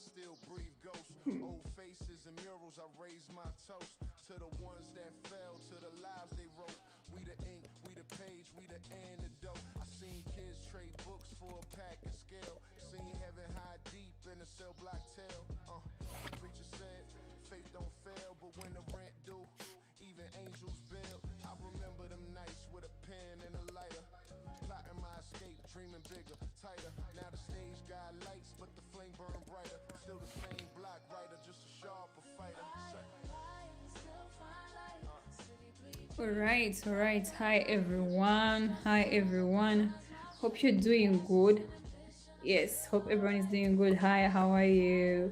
still breathe ghosts. Old faces and murals, I raise my toast to the ones that fell, to the lives they wrote. We the ink, we the page, we the antidote. I seen kids trade books for a pack and scale. Seen heaven high deep in a cell block tale. The preacher said, faith don't fail, but when the rent due, even angels bail. I remember them nights with a pen and a lighter, plotting my escape, dreaming bigger, tighter. Now the stage got lights, but the flame burn brighter. Still the same block writer, just a sharper fighter. All right, all right. Hi everyone. Hi everyone. Hope you're doing good. Yes, hope everyone is doing good. Hi, how are you?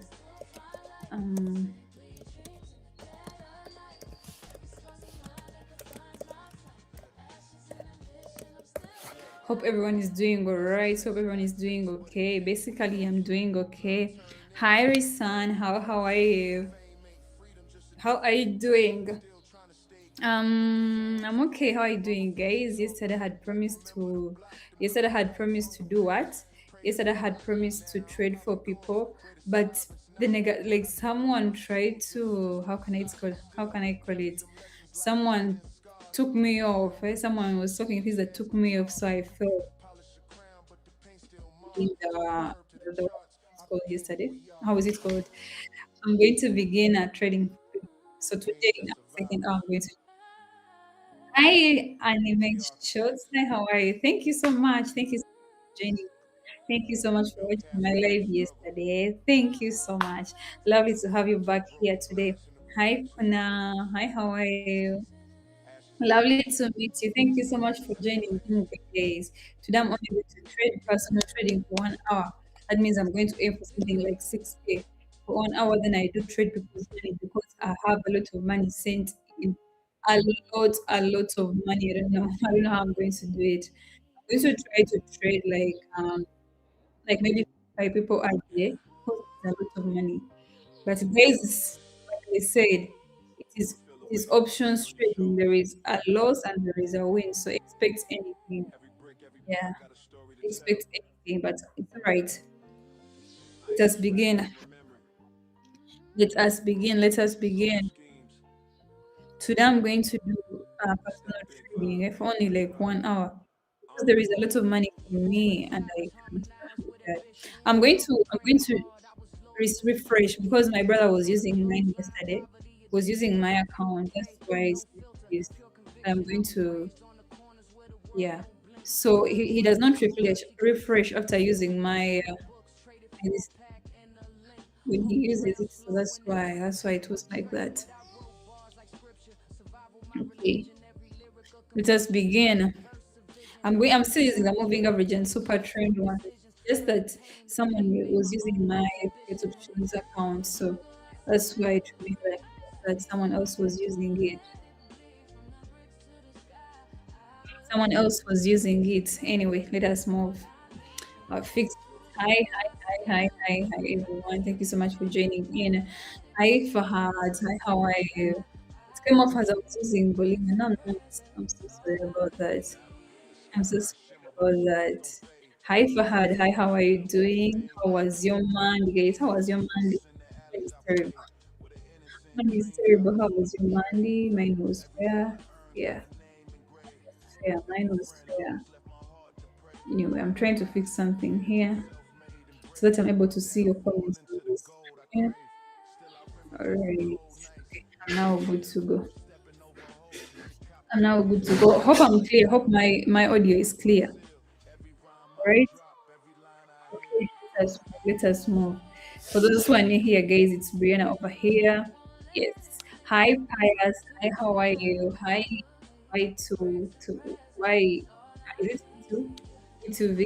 Um, hope everyone is doing all right. Hope everyone is doing okay. Basically, I'm doing okay. Hi, Risan. How are you? How are you doing? I'm okay. How are you doing, guys? Yesterday I had promised to do what? Yesterday I had promised to trade for people, but like someone tried to, how can I call it? Someone took me off. Someone was talking things that took me off, so I felt in the it's called yesterday. How was it called? I'm going to begin trading. So today, in a second, I'm going to. Hi, Anime Shorts. Hi, how are you? Thank you so much. Thank you so much for joining. Thank you so much for watching my live yesterday. Thank you so much. Lovely to have you back here today. Hi, Puna. Hi, how are you? Lovely to meet you. Thank you so much for joining in, guys. Today I'm only going to trade personal trading for 1 hour. That means I'm going to aim for something like 6K for 1 hour. Then I do trade people's money because I have a lot of money sent in. A lot of money. I don't know. I don't know how I'm going to do it. I'm going to try to trade like maybe 5 people a day because it's a lot of money. But guys, like I said, it is options trading. There is a loss and there is a win. So expect anything. Yeah, expect anything. But it's all right. Let us begin. Let us begin. Let us begin. Today I'm going to do personal trading if only like 1 hour because there is a lot of money for me and I can't handle that. I'm going to refresh because my brother was using mine yesterday. Was using my account. That's why it's like this. I'm going to, yeah. So he does not refresh after using my this when he uses it. So that's why it was like that. Okay, let us begin. I'm still using the moving average and super trend one. Just that someone was using my Creative Options account, so that's why it remained like that. Someone else was using it. Someone else was using it. Anyway, let us move. Fix it. Hi, everyone. Thank you so much for joining in. Hi, Fahad. Hi, how are you? It came off as I was using Bolivia. No, I'm not. I'm so sorry about that. I'm so sorry about that. Hi, Fahad. Hi, how are you doing? How was your Monday, guys? How was your Monday? Mine is terrible. Mine is terrible. How was your Monday? Mine was fair. Yeah, fair. Mine was fair. Anyway, I'm trying to fix something here so that I'm able to see your comments on this. Yeah. All right. Okay. I'm now good to go. I'm now good to go. Hope I'm clear. Hope my audio is clear. All right. Okay. Let us move. For those who are new here, guys, it's Brianna over here. Yes. Hi, Pius. Hi, how are you? Hi, why is it B2V?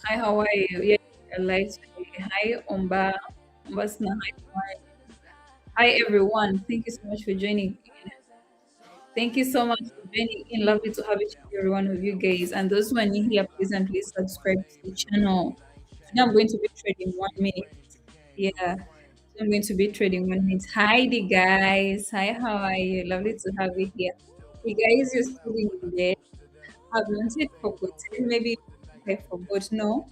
Hi, how are you? Yeah, I like today. Hi, Ombasna. Hi, how are you? Hi, everyone. Thank you so much for joining in. Thank you so much for joining in. Lovely to have each and every one of you guys. And those who are new here, please and please subscribe to the channel. Today I'm going to be trading 1 minute. Yeah. So I'm going to be trading 1 minute. Hi, the guys. Hi, how are you? Lovely to have you here. You guys, you're still in there. Have not yet forgotten. Maybe I forgot. No.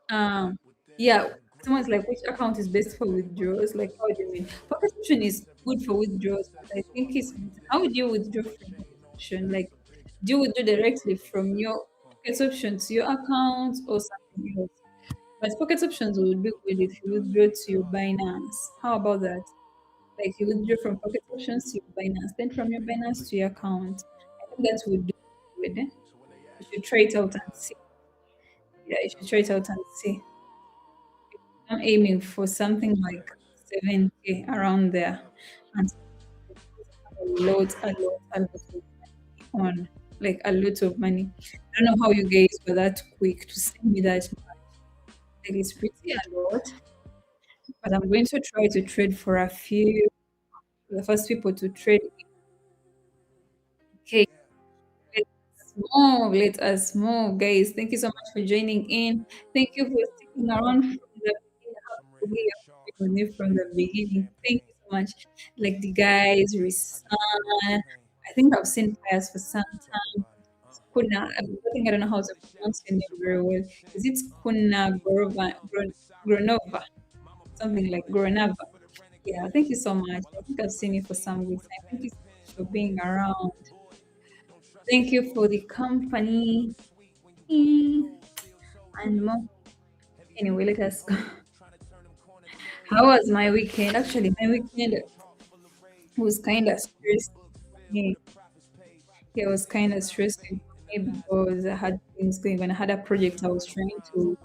Um, yeah. Someone's like, which account is best for withdrawals? Like, how do you mean? Pocket option is good for withdrawals, but I think it's how would you withdraw from pocket option? Like, do you withdraw directly from your pocket option to your account or something else? But pocket options would be good if you withdraw to your Binance. How about that? Like you withdraw from pocket options to your Binance, then from your Binance to your account. I think that would do good. Eh? You should try it out and see. Yeah, you should try it out and see. I'm aiming for something like 7K around there. And a lot of money on like a lot of money. I don't know how you guys were that quick to send me that much. Like it's pretty a lot. But I'm going to try to trade for a few the first people to trade. Okay, let us move, guys. Thank you so much for joining in. Thank you for sticking around from the beginning. Hopefully, you're with me from the beginning. Thank you so much. Like the guys, Risan. I think I've seen players for some time. Kuna, I don't know how to pronounce your name very well. Is it Kuna Gronova? Something like Gronova. Yeah, thank you so much. I think I've seen you for some weeks. Thank you so much for being around. Thank you for the company. And more. Anyway, let us go. How was my weekend? Actually, my weekend was kind of stressful for me. It was kind of stressful for me because I had things going on. I had a project I was trying to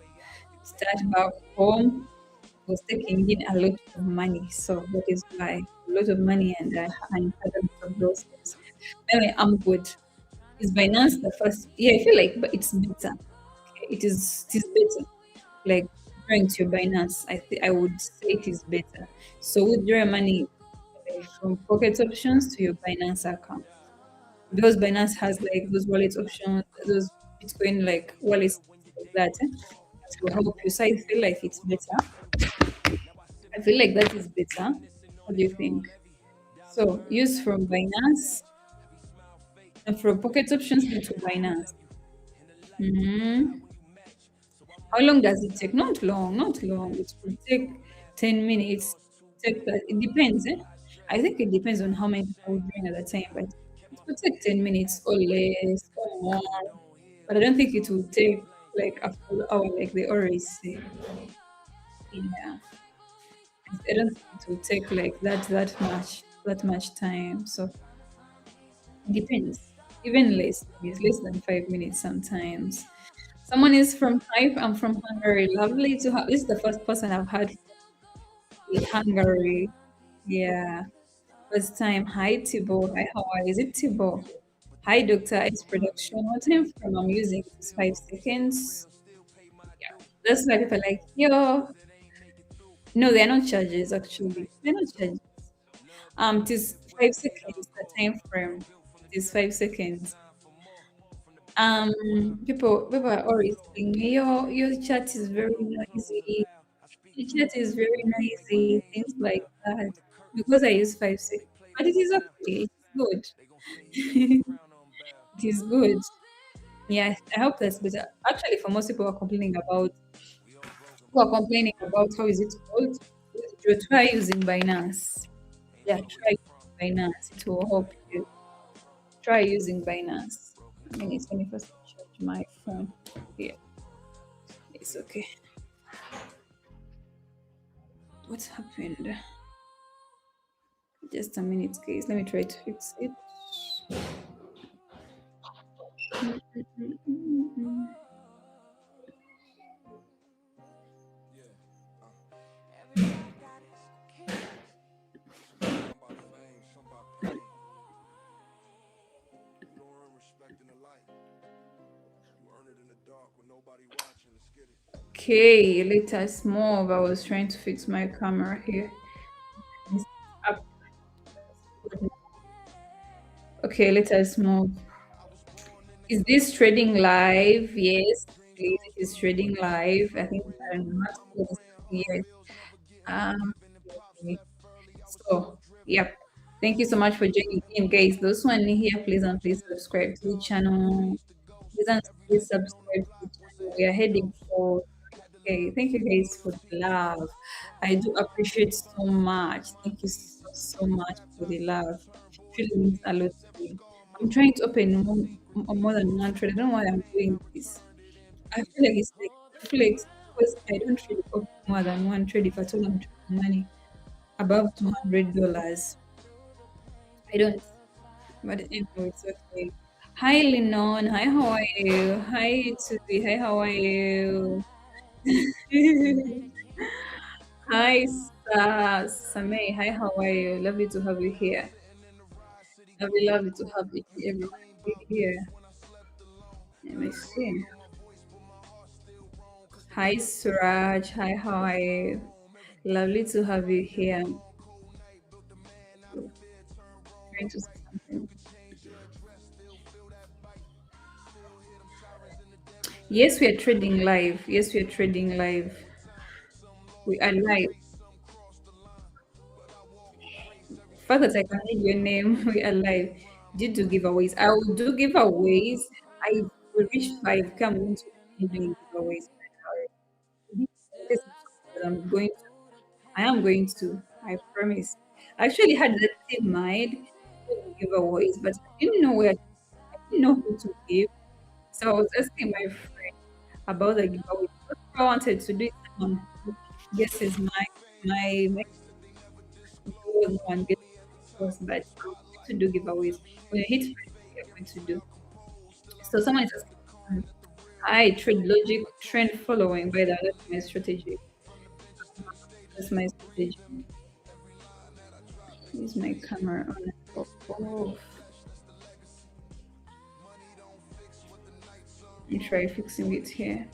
start back home. It was taking in a lot of money. So that is why a lot of money and I had a lot of those things. Anyway, I'm good. Is Binance the first? Yeah, I feel like but it's better. Okay, it is better. Like drawing to your Binance, I would say it is better. So withdraw your money from pocket options to your Binance account because Binance has like those wallet options, those Bitcoin like wallets like that. That will help you. So I feel like it's better. I feel like that is better. What do you think? So use from Binance and from pocket options into Binance. Mhm. How long does it take? Not long, not long. It could take 10 minutes. Take that. It depends. Eh? I think it depends on how many people we're doing at the time, but it could take 10 minutes or less or more. But I don't think it will take like a full hour like they always say. Yeah. I don't think it will take like that much time. So it depends. Even less, it's less than 5 minutes sometimes. Someone is from Type. I'm from Hungary. Lovely to have. This is the first person I've had from Hungary. Yeah, first time. Hi, Tibo. Hi, how are you? Is it Tibo? Hi, Doctor. It's production. What time from I'm using? It's 5 seconds. Yeah, that's why people are like, yo. No, they're not charges actually. They're not charges. It is 5 seconds. The time frame. It is 5 seconds. Um, people are always saying, your chat is very noisy. Your chat is very noisy, things like that. Because I use 5 seconds. But it is okay. It's good. It is good. Yeah, I hope that's better. Actually, for most people who are complaining about how is it called? You try using Binance. Yeah, try using Binance. It will help you. Try using Binance. I mean, it's 21st charge my phone. Yeah, it's okay. What happened? Just a minute, guys. Let me try to fix it. Okay, let us move. I was trying to fix my camera here. It's up. Okay, let us move. Is this trading live? Yes, please. It is trading live. I think I'm not yes. Um, okay. So, yep. Thank you so much for joining in, guys. Those who are new here, please and please subscribe to the channel. Please and please subscribe to the channel. We are heading for Okay, thank you guys for the love. I do appreciate so much. Thank you so much for the love. It really means a lot to me. I'm trying to open more than one trade. I don't know why I'm doing this. I feel like it's like I feel like it's because I don't really open more than one trade if I told I'm trading money above $200. I don't, but anyway, it's okay. Hi, Linon. Hi, how are you? Hi, Tubi. Hi, how are you? Hi, Samay. Hi, how are you? Lovely to have you here. Lovely to have you, everyone of you here. Let me see. Hi, Suraj. Hi, how are you? Lovely to have you here. Trying to say something. Yes, we are trading live. Yes, we are trading live. We are live. Fact that I can read your name, we are live. Due to giveaways, I will do giveaways. I will reach 5K. I'm going to continue doing giveaways. This is something that I'm going to. I am going to. I promise. I actually had that in mind doing giveaways, but I didn't know where. I didn't know who to give. So I was asking my friend about the giveaway. What I wanted to do is someone who guesses my no one gets first, but I'm going to do giveaways. When I hit 5K, I'm going to do. So someone is asking, I trade logic, trend following. By that, that's my strategy. That's my strategy. Use my camera on and off. Let me try fixing it here.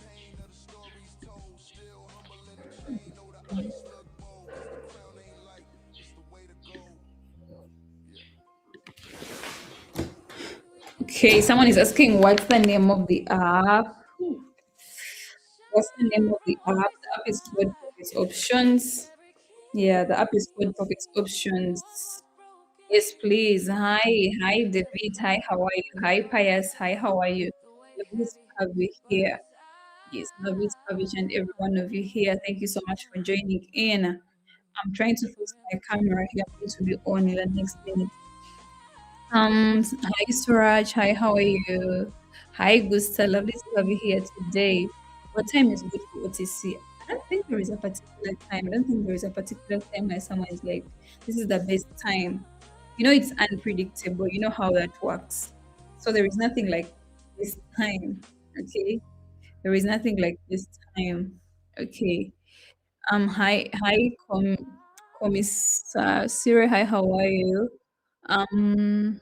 Okay, someone is asking what's the name of the app. What's the name of the app? The app is called Pocket Options. Yeah, the app is called Pocket Options. Yes, please. Hi, David. Hi, how are you? Hi, Pius. Hi, how are you? Lovely to have you here. Yes, lovely to have each and every one of you here. Thank you so much for joining in. I'm trying to fix my camera here. I'm going to be on in the next minute. Hi Suraj. Hi, how are you? Hi Gusta. Lovely to have you here today. What time is good for OTC? I don't think there is a particular time. I don't think there is a particular time where someone is like, this is the best time. You know, it's unpredictable. You know how that works. So there is nothing like this time. Okay. There is nothing like this time. Okay. Hi, Commissar Siri. Hi, how are you? Um,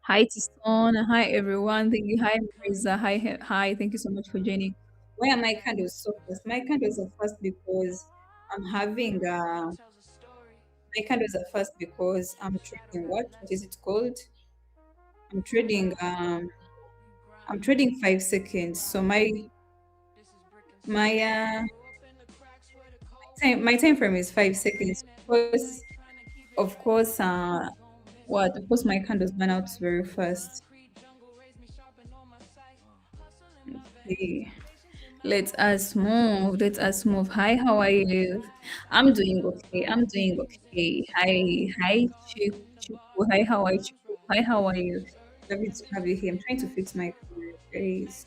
Hi, Tison. Hi, everyone. Thank you. Hi, Marisa. Hi. Thank you so much for joining. Why are my candles so fast? My candles are fast because I'm having my candles are fast because I'm trading what is it called? I'm trading I'm trading 5 seconds. So my my time frame is 5 seconds. Of course my candles burn out very fast. Okay. Let us move. Let us move. Hi, how are you? I'm doing okay. I'm doing okay. Hi, Chiku. Hi, how are you? Chiku? Hi, how are you? Lovely to have you here. I'm trying to fix my camera, guys.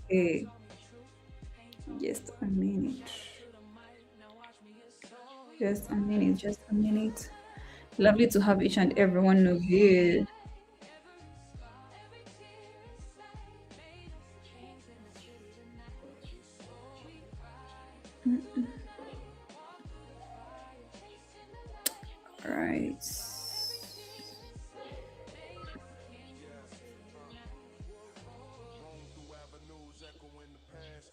Okay, just a minute. Just a minute. Just a minute. Lovely to have each and every one of you. All right. Roam through avenues echoing the past.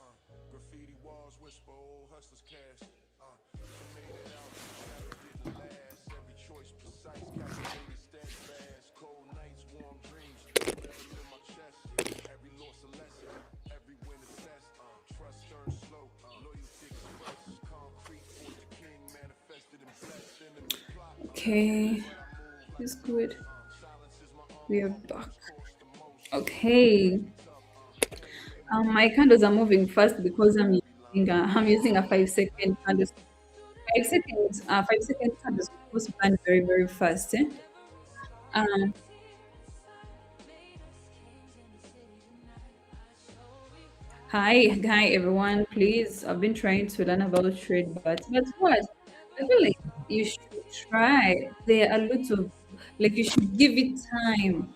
Graffiti walls whisper old hustlers cash. Some made it out, shadows didn't last. Every choice precise, calculated, steadfast. Cold nights, warm dreams, feel rhythm in my chest. Every loss a lesson, every win a test. Trust turns slow, loyalty expressed. Concrete forged the king, manifested and blessed. Enemies plot, Okay, but I move like it's a good. silence is my We armor, are the back. words cost the most. Okay. My candles are moving fast because I'm using a 5 second candle. 5 seconds, 5 second candles supposed to burn very very fast. Eh? Um, hi everyone. Please, I've been trying to learn about trade, but what? I feel like you should try. There are lots of like you should give it time.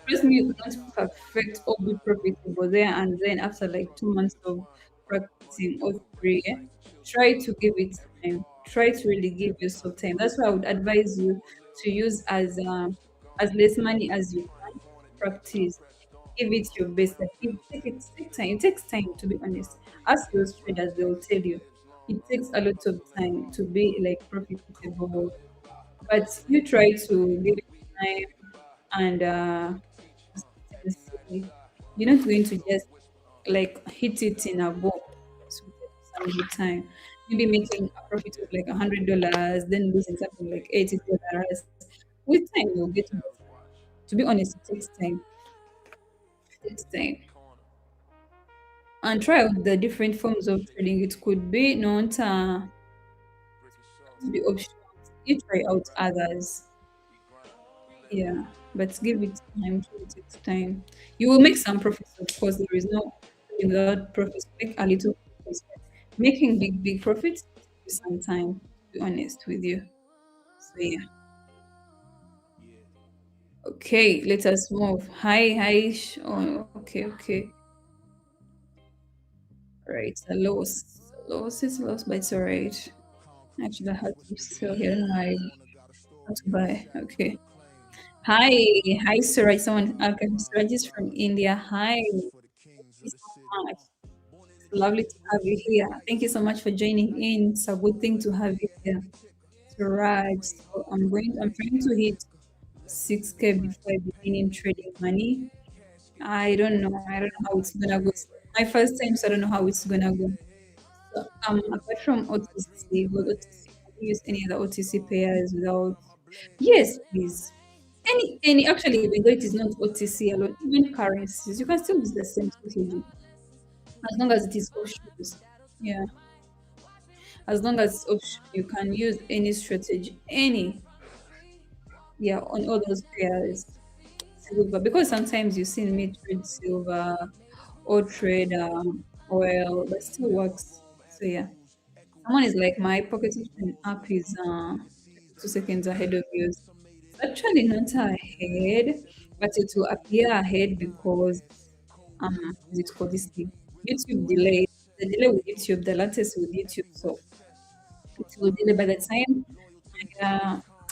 Trust me, you cannot perfect or be profitable there and then after like 2 months of practicing or three. Eh? Try to give it time. Try to really give yourself time. That's why I would advise you to use as less money as you can to practice. Give it your best. Like take time. It takes time to be honest. Ask those traders, they will tell you. It takes a lot of time to be like profitable. But you try to give it time and consistency. You're not going to just like hit it in a go. So it takes some good time. Maybe making a profit of like $100, then losing something like $80. With time, you'll get better. To be honest, it takes time. It takes time. And try out the different forms of trading. It could be not to be options. You try out others. Yeah, but give it time. Give it its time. You will make some profits, of course. There is no trading without profits. Make a little profits. Making big profits takes you some time. To be honest with you. So yeah. Okay, let us move. Hi. Oh, okay. All right, a loss. A loss is a loss, but it's alright. Actually, I had to sell here. I don't know why I had to buy. Okay. Hi, hi, Suraj. Someone, okay, Suraj is from India. Hi, thank you so much. It's lovely to have you here. Thank you so much for joining in. It's a good thing to have you here, Suraj. So I'm trying to hit 6K before I begin in trading money. I don't know how it's gonna go. It's my first time, so I don't know how it's gonna go. So, apart from OTC, will OTC, have you used any other OTC payers without? Yes, please. Any actually, even though it is not OTC alone, even currencies, you can still use the same strategy as long as it is options. Yeah, as long as it's option, you can use any strategy, any yeah, on all those pairs. Silver, because sometimes you see me trade silver or trade oil, but still works. So yeah, someone is like my pocket option app is 2 seconds ahead of yours. It's actually not ahead, but it will appear ahead because is it called this thing? YouTube delay. The delay with YouTube, the latest with YouTube, so it will delay by the time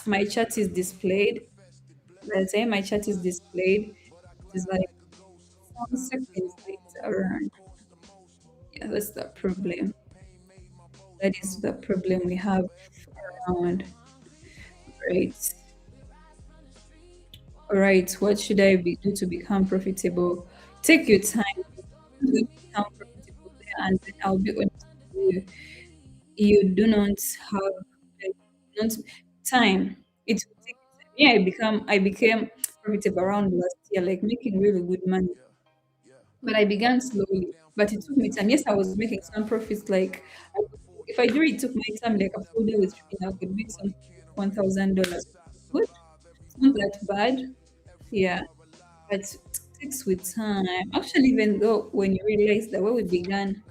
my chat is displayed. By the time my chat is displayed, it is like some seconds later. Yeah, that's the problem. That is the problem we have around. Right. All right. What should do to become profitable? Take your time. I'm going to become profitable there, and then I'll be honest with you. You do not have like, not time. It will take time. Yeah, I became profitable around last year, like making really good money. But I began slowly. But it took me time. Yes, I was making some profits. Like if I do it took my time, like a full day with trading, I could make some $1,000. Good. It's not that bad. Yeah. But it takes with time. Actually, even though when you realize that when we began,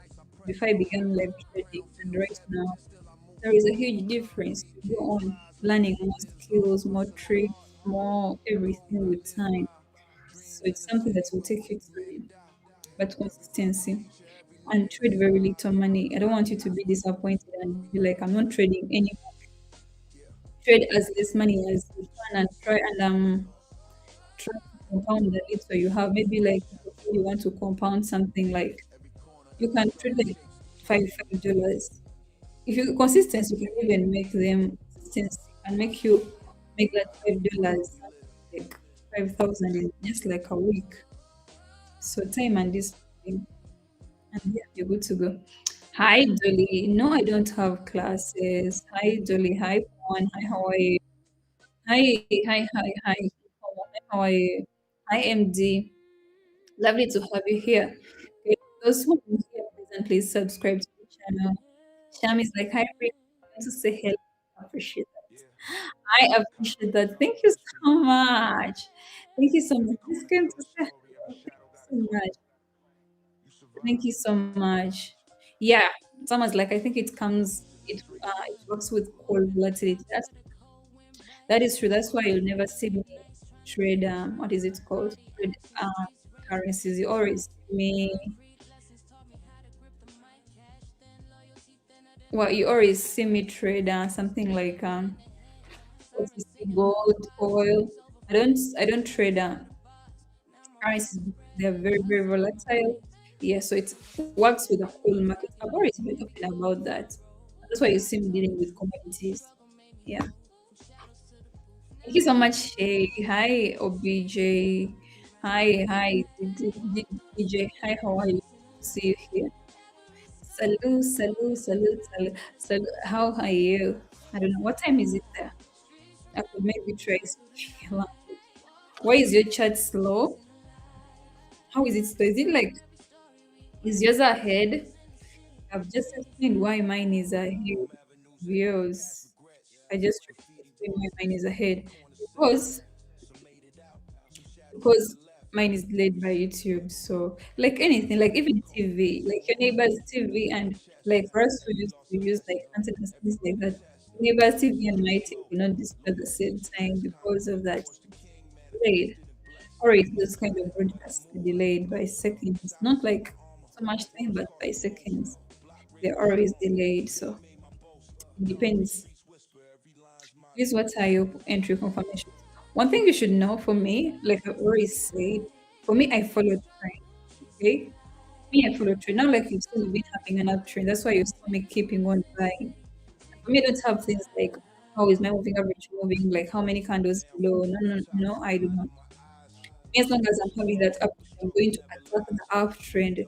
before I began live trading and right now, there is a huge difference. You go on learning more skills, more tricks, more everything with time. So it's something that will take you time, but consistency and trade very little money. I don't want you to be disappointed and be like, I'm not trading any. Trade as less money as you can and try to compound the little you have. Maybe like if you want to compound something like you can trade like $5. If you consistency, you can even make them consistency and make you make that $5 like 5,000 in just like a week. So time and discipline, and yeah, you're good to go. Hi Dolly. No, I don't have classes. Hi Dolly. Hi Juan. Hi, how are you? Hi. How are you? Hi MD. Lovely to have you here. Okay, Those who are here presently subscribe to the channel. Sham is like, hi, Rick. I want to say hello. I appreciate that. I appreciate that. Thank you so much. Thank you so much. This came to say hello. Thank you so much. Thank you so much. Yeah, someone's like, I think it comes, it works with cold volatility. That is true. That's why you'll never see me trade. What is it called? Trade currencies. You always see me. Well, you always see me trade something like what is it, gold, oil. I don't trade currencies because they're very, very volatile. Yeah, so it works with the whole market. I've always been talking about that. That's why you see me dealing with commodities. Yeah. Thank you so much, Shay. Hi, OBJ. Hi, DJ. Hi, how are you? See you here. Salut. How are you? I don't know. What time is it there? I could maybe try speaking a language. Why is your chat slow? How is it slow? Is it like, is yours ahead? I've just explained why mine is ahead. Views. I just tried to explain why mine is ahead. Because because mine is delayed by YouTube. So like anything, like even TV, like your neighbor's TV, and like for us who used to use like antennas, things like that, your neighbor's TV and my TV will not display at the same time because of that. It's delayed. Or it just kind of broadcast delayed by seconds. Not like so much time, but by seconds. They're always delayed. So it depends. Please, what are your entry confirmations? One thing you should know for me, like I always said, for me, I follow trend. Okay? Me, I follow trend. Not like you've seen me having an uptrend. That's why you saw me keeping on buying. For me, I don't have things like how is my moving average moving, like how many candles below. No, I do not. Me, as long as I'm having that uptrend, I'm going to attack the uptrend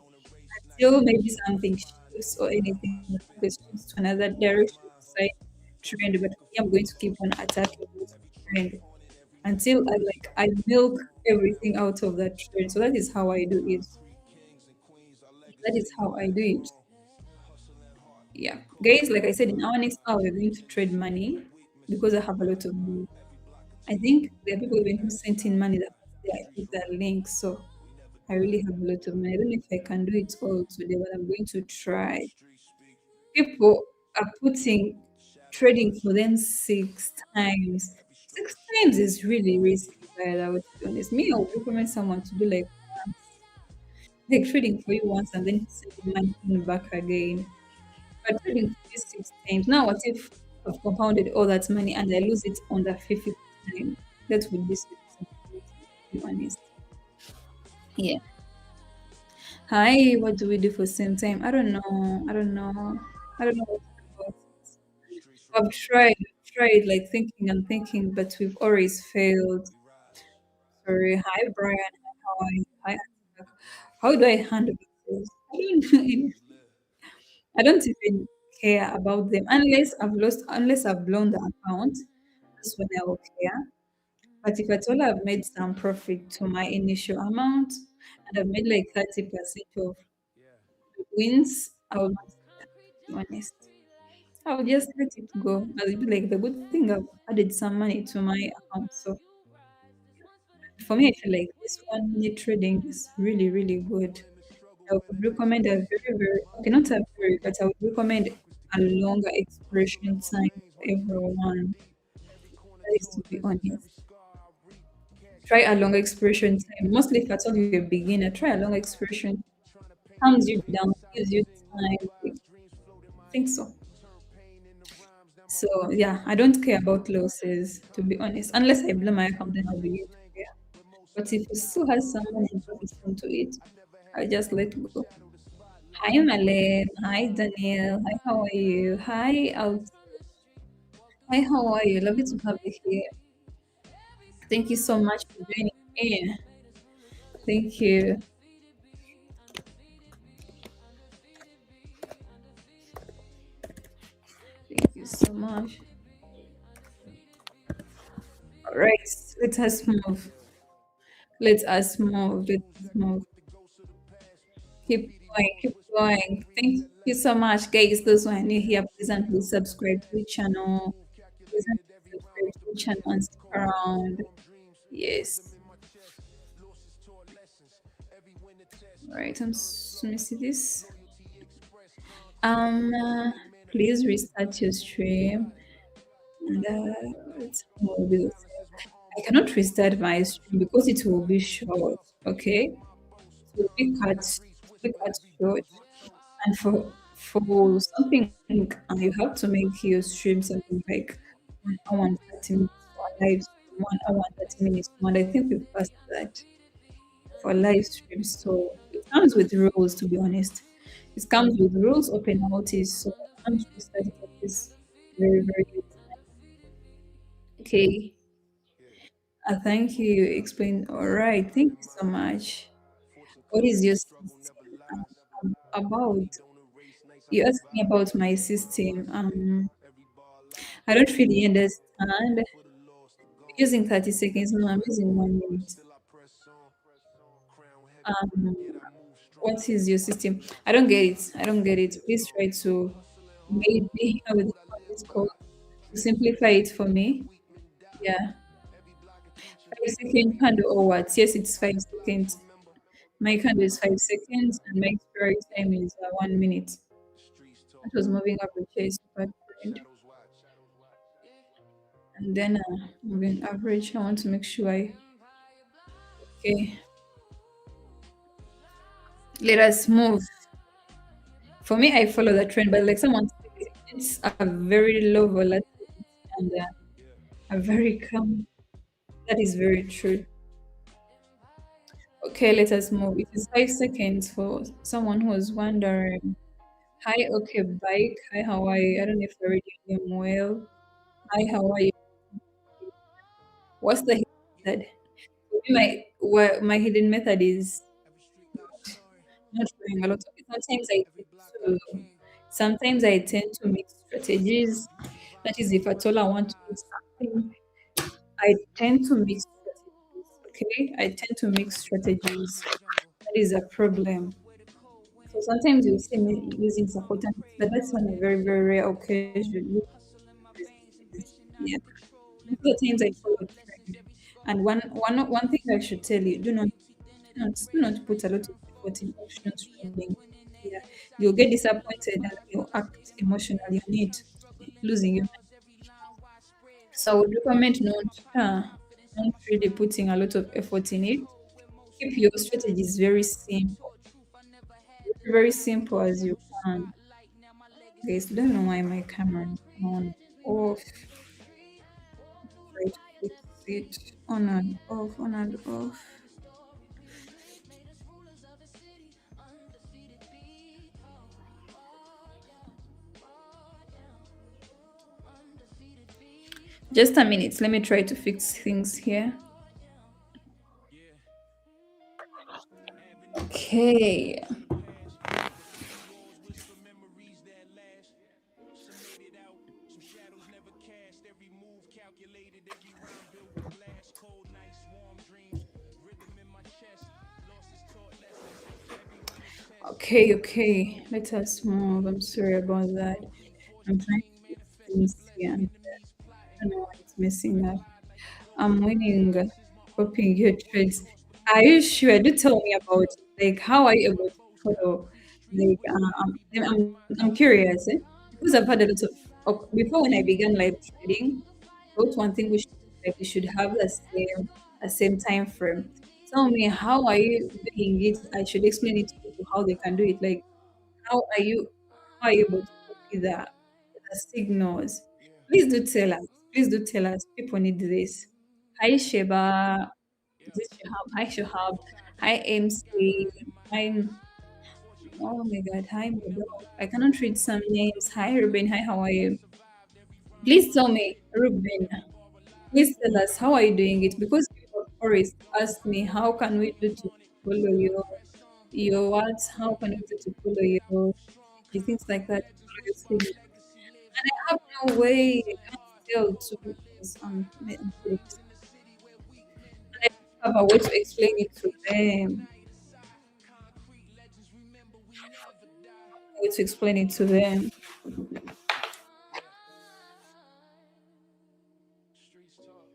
until maybe something shifts or anything, the market shifts to another direction, side trend. But me, I'm going to keep on attacking this trend until I milk everything out of that trade. So that is how I do it. That is how I do it. Yeah. Guys, like I said, in our next hour, we're going to trade money because I have a lot of money. I think there are people even who sent in money that I put that link. So I really have a lot of money. I don't know if I can do it all today, but I'm going to try. People are putting trading for them 6 times. 6 times is really risky, but I would be honest. Me, I would recommend someone to do like they're trading for you once and then sending money back again. But trading for you 6 times. Now, what if I've compounded all that money and I lose it on the 50th time? That would be so disappointing, to be honest. Yeah. Hi, what do we do for same time? I don't know. I don't know. I don't know what to do about it. I've tried like thinking and thinking, but we've always failed. Sorry. Hi, Brian. How are you? Hi, Atika. How do I handle this? I don't know. I don't even care about them unless I've blown the account. That's when I will care. But if at all I've made some profit to my initial amount and I've made like 30% of wins, I will not care, to be honest. I will just let it go. I'll be like the good thing I've added some money to my account. So for me, I feel like this one minute trading is really, really good. I would recommend a very, very okay, not a very, but I would recommend a longer expiration time for everyone. That is to be honest. Try a longer expiration time. Mostly if at all you're a beginner, try a longer expiration. Calms you down, gives you time. I think so. So yeah, I don't care about losses to be honest. Unless I blow my account, then I'll begin to care. But if it still has some money and profit into it, I just let go. Hi, Malem. Hi, Daniel. Hi, how are you? Hi, Hi, how are you? Lovely to have you here. Thank you so much for joining in. Thank you. Thank you so much. All right, let us move. Let us move. Let us move. Keep going, keep going. Thank you so much, guys. Those who are new here, please and please subscribe to the channel. Please and please subscribe to the channel and stick around. Yes. All right, let me see this. Um, uh, Please restart your stream. And let's move this. I cannot restart my stream because it will be short. Okay, so we cut short, and for something, you have to make your stream something like 1 hour and 30 minutes for a live stream. 1 hour and 30 minutes. And I think we've passed that for live streams. So it comes with rules, to be honest. It comes with rules, open notice. So I can't restart it at this very, very late. Okay. Thank you. You explained. All right. Thank you so much. What is your system about? You asked me about my system. I don't really understand. Using 30 seconds. No, I'm using 1 minute. Um, what is your system? I don't get it. I don't get it. Please try to maybe with this call to simplify it for me. Yeah. 5 second candle or what? Yes, it's 5 seconds. My candle is 5 seconds and my expiry time is 1 minute. That was moving average is super trend. And then moving average, I want to make sure okay. Let us move. For me, I follow the trend, but like someone said, it's a very low volatility and a very calm. That is very true. Okay, let us move. It is 5 seconds for someone who is wondering. Hi, okay, bike. Hi, how are you? I don't know if I already knew him well. Hi, how are you? What's the hidden method? For me, my hidden method is not doing a lot of it. Sometimes I tend to mix strategies. That is, if at all I want to do something, I tend to mix strategies. Okay, I tend to mix strategies. That is a problem. So sometimes you see me using supportants, but that's on a very, very rare occasion. Yeah. Most of the times I follow trend. And one thing I should tell you, do not put a lot of effort in options trading. Yeah. You'll get disappointed and you'll act emotionally on it, losing your money. So I would recommend not really putting a lot of effort in it. Keep your strategies very simple, very, very simple as you can. Guys, I don't know why my camera is on off. Try to fix it on and off, on and off. Just a minute. Let me try to fix things here. Okay. Okay, okay. Let us move. I'm sorry about that. I'm trying to fix things here. And I don't know why it's messing up. I'm winning, copying your trades. Are you sure? Do tell me about it. Like, how are you able to follow? Like, I'm curious, eh? Because I've had a lot of before when I began live trading. Thought one thing we should like we should have the same time frame. Tell me, how are you doing it? I should explain it to people how they can do it. Like, how are you how are you able to copy the signals? Please do tell us. Please do tell us. People need this. Hi Sheba. Is this Shahab? Hi Shahab. Hi MC. Hi oh my god. Hi Modo. I cannot read some names. Hi Ruben. Hi, how are you? Please tell me, Ruben. Please tell us how are you doing it? Because people have always asked me how can we do to follow your what? How can we do to follow your things like that? Follow your signal. And I have no way. I can't tell to because I'm pretty and I don't have a way to explain it to them. way to explain it to them. Streets talk.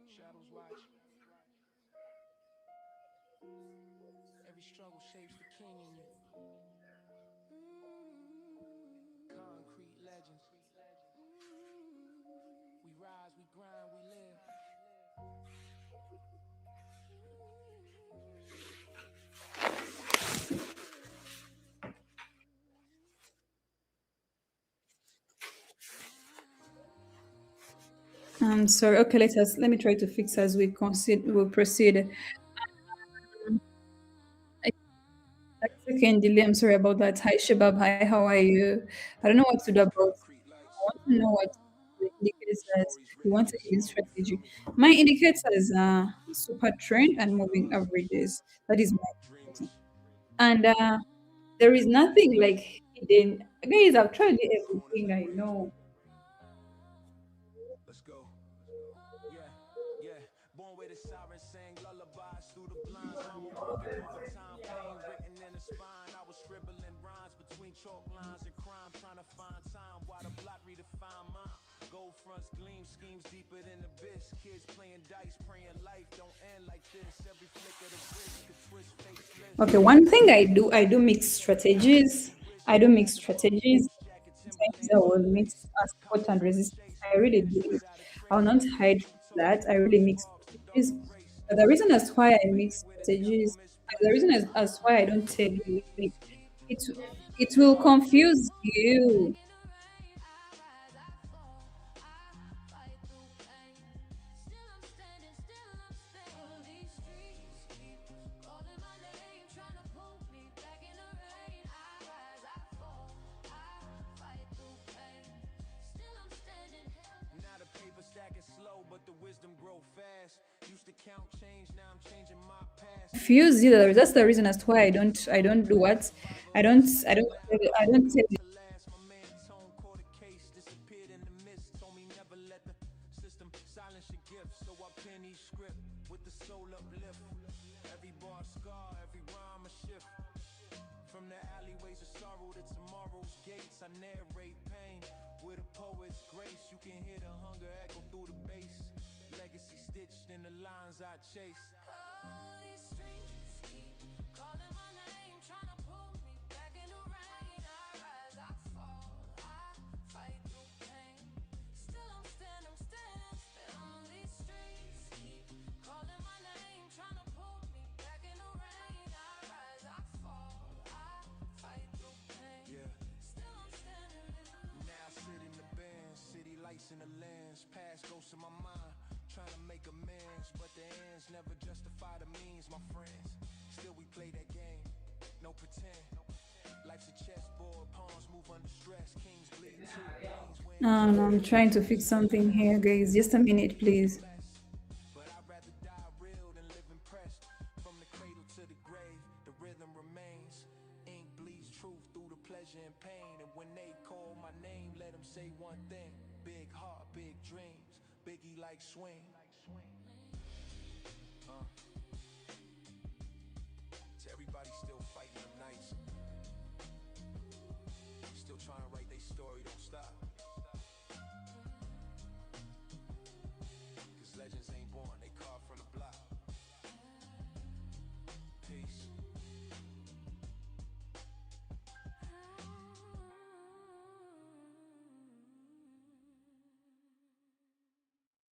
Shadows watch. Every struggle shapes the king in you. Concrete legends. We rise, we grind, we live. I'm sorry. Okay, let me try to fix as we'll proceed. Like second delay. I'm sorry about that. Hi Shabab. Hi, how are you? I don't know what to do about. Concrete lights. I want to know what the indicators as Stories you written want to in use stone. You feel strategy. me? My indicators are super trend and moving Scars. averages. That is my indicator. Dreamers. And there is nothing like hidden. Guys, I've tried Torn in everything the I breeze. know. Let's go. Yeah, yeah. Born with a siren sang lullabies through the blinds. Mama working overtime, pain written in the spine. I was scribbling rhymes between chalk lines and crime, trying to find time while the block redefine mine. Gold fronts gleam, schemes deeper than the abyss. Kids playing dice, praying life don't end like this. Every flick of the wrist could twist faceless. Okay, one thing I do mix strategies. I do mix strategies. Sometimes I will mix support and resistance. I really do it. I will not hide that. I really mix strategies. But the reason as why I mix strategies, and the reason as why I don't tell you, like, it it will confuse you. Now the paper stacking slow, but the wisdom grow fast. Used to count change, now I'm changing my past. Fear Confuse you. survival, That's the reason as survival to why last. I don't do what Survival of the I cycle, don't built tell to last. My man Tone caught a case, disappeared in the mist. Told me never let the system silence your gifts. So I pen each script with the soul uplift. Every bar scar, every rhyme a shift. From the alleyways of sorrow to tomorrow's gates, I narrate pain with a poet's grace. You can hear the hunger echo through the bass. Legacy stitched in the lines I chase. Yeah. Now I sit in the band, city lights in the lens, past ghosts in my mind, trying to make amends, but the ends never justify the means, my friends. Still we play that game, no pretend. Life's a chessboard, pawns move under stress, kings bleed too, queens win No, I'm every trying to game fix is a something test. here, guys. Just a minute, please. Blessed, but I'd rather die real than live impressed. From the cradle to the grave, the rhythm remains. Ink bleeds truth through the pleasure and pain. And when they call my name, let them say one thing. Big heart, big dreams, Biggie like swing. To everybody still fighting them nights, still trying to write their story, don't stop. Cause legends ain't born, they carved from the block. Peace.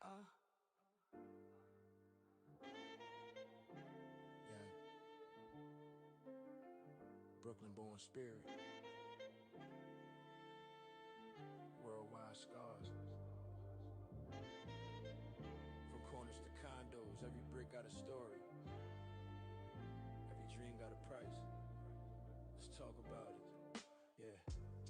Yeah. Brooklyn born spirit, worldwide scars. From corners to condos, every brick got a story. Every dream got a price. Let's talk about it. Yeah.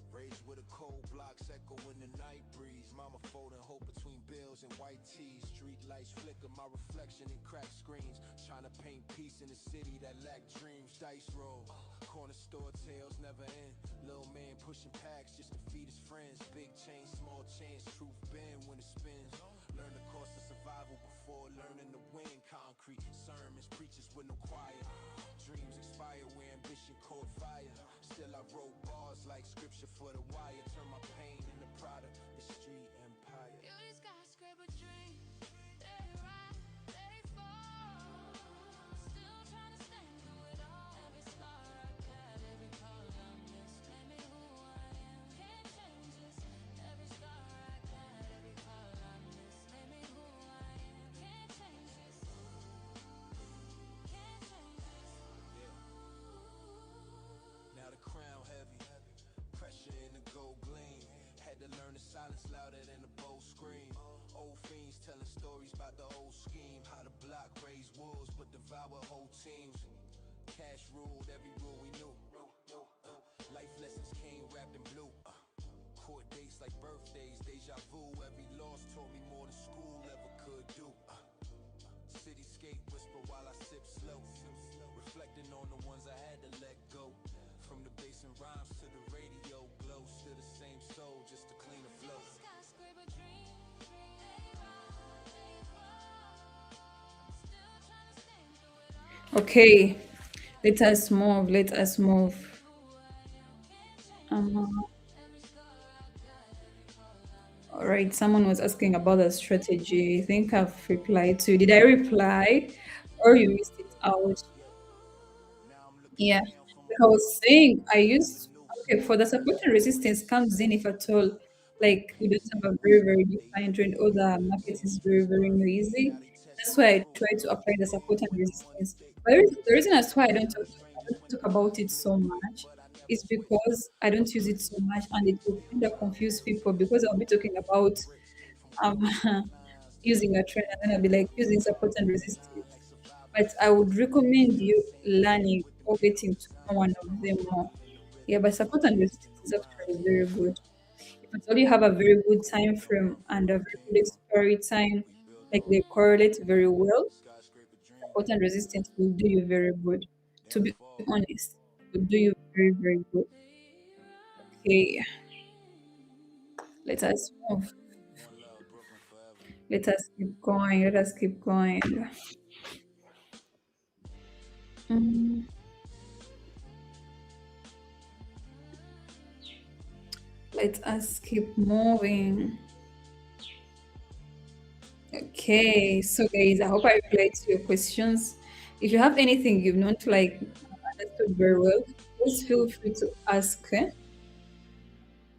Raised with a cold blocks echo in the night breeze. Mama folding hope between bills and white tees. Street lights flicker my reflection in cracked screens. Trying to paint peace in a city that lacked dreams. Dice roll, corner store tales never end. Little man pushing packs just to feed his friends. Big change, small chance, truth bend when it spins. Learn the cost of survival before learning to win. Concrete sermons, preachers with no choir. Dreams expire where ambition Premonition caught fire. Still I wrote bars like scripture for the wire. Turn my pain into Prada, the street empire. Beauty skyscraper dream. They rise, they fall. Still trying to stand through it all. Every scar I got, every call I missed, made me who I am. Can't change this. Every scar I got, every call I missed, made me who I am. Can't change this. Can't change this. Now the crown heavy, pressure in the gold gleam. Had to learn the silence louder than the bow scream. Old fiends telling stories about the old scheme. How the block raised wolves but devour whole teams. Cash ruled every rule we knew. Life lessons came wrapped in blue. Court dates like birthdays, deja vu. Every loss taught me more than school ever could do. Cityscape whisper while I sip slow. Reflecting on the ones I had to let go. From the bass and rhymes to the radio glow. Still the same soul, just a cleaner flow. Skyscraper dream, they rise, they fall. Still trying to stand through it all. Okay, let us move. Let us move. Uh, all right, someone was asking about the strategy. I think I've replied to. Did I reply or you missed it out? Yeah, like I was saying, I used okay for the support and resistance comes in if at all. Like we don't have a very very defined trend, or the market is very very noisy. That's why I try to apply the support and resistance. But the reason as why I don't talk about it so much is because I don't use it so much, and it will kind of confuse people because I'll be talking about um using a trend, and then I'll be like using support and resistance, but I would recommend you learning or getting to know one of them more. Yeah, but support and resistance is actually very good. If at all you have a very good time frame and a very good expiry time, like they correlate very well, support and resistance will do you very good. To be honest, will do you very, very good. Okay, let us move. Let us keep going. Let us keep going. Mm, let us keep moving. Okay, so guys, I hope I replied to your questions. If you have anything you've not like understood very well, please feel free to ask.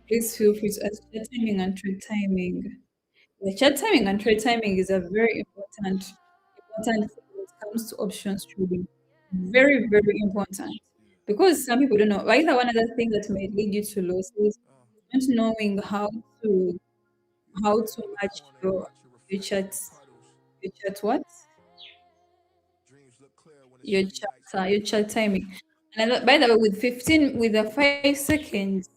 Please feel free to ask. Chat timing and trade timing. The chat timing and trade timing is a very important thing when it comes to options trading. Very, very important. Because some people don't know. Right now, one other thing that might lead you to losses is not knowing how to match your chat what? Your chat timing. And by the way, with 15, with the 5 seconds,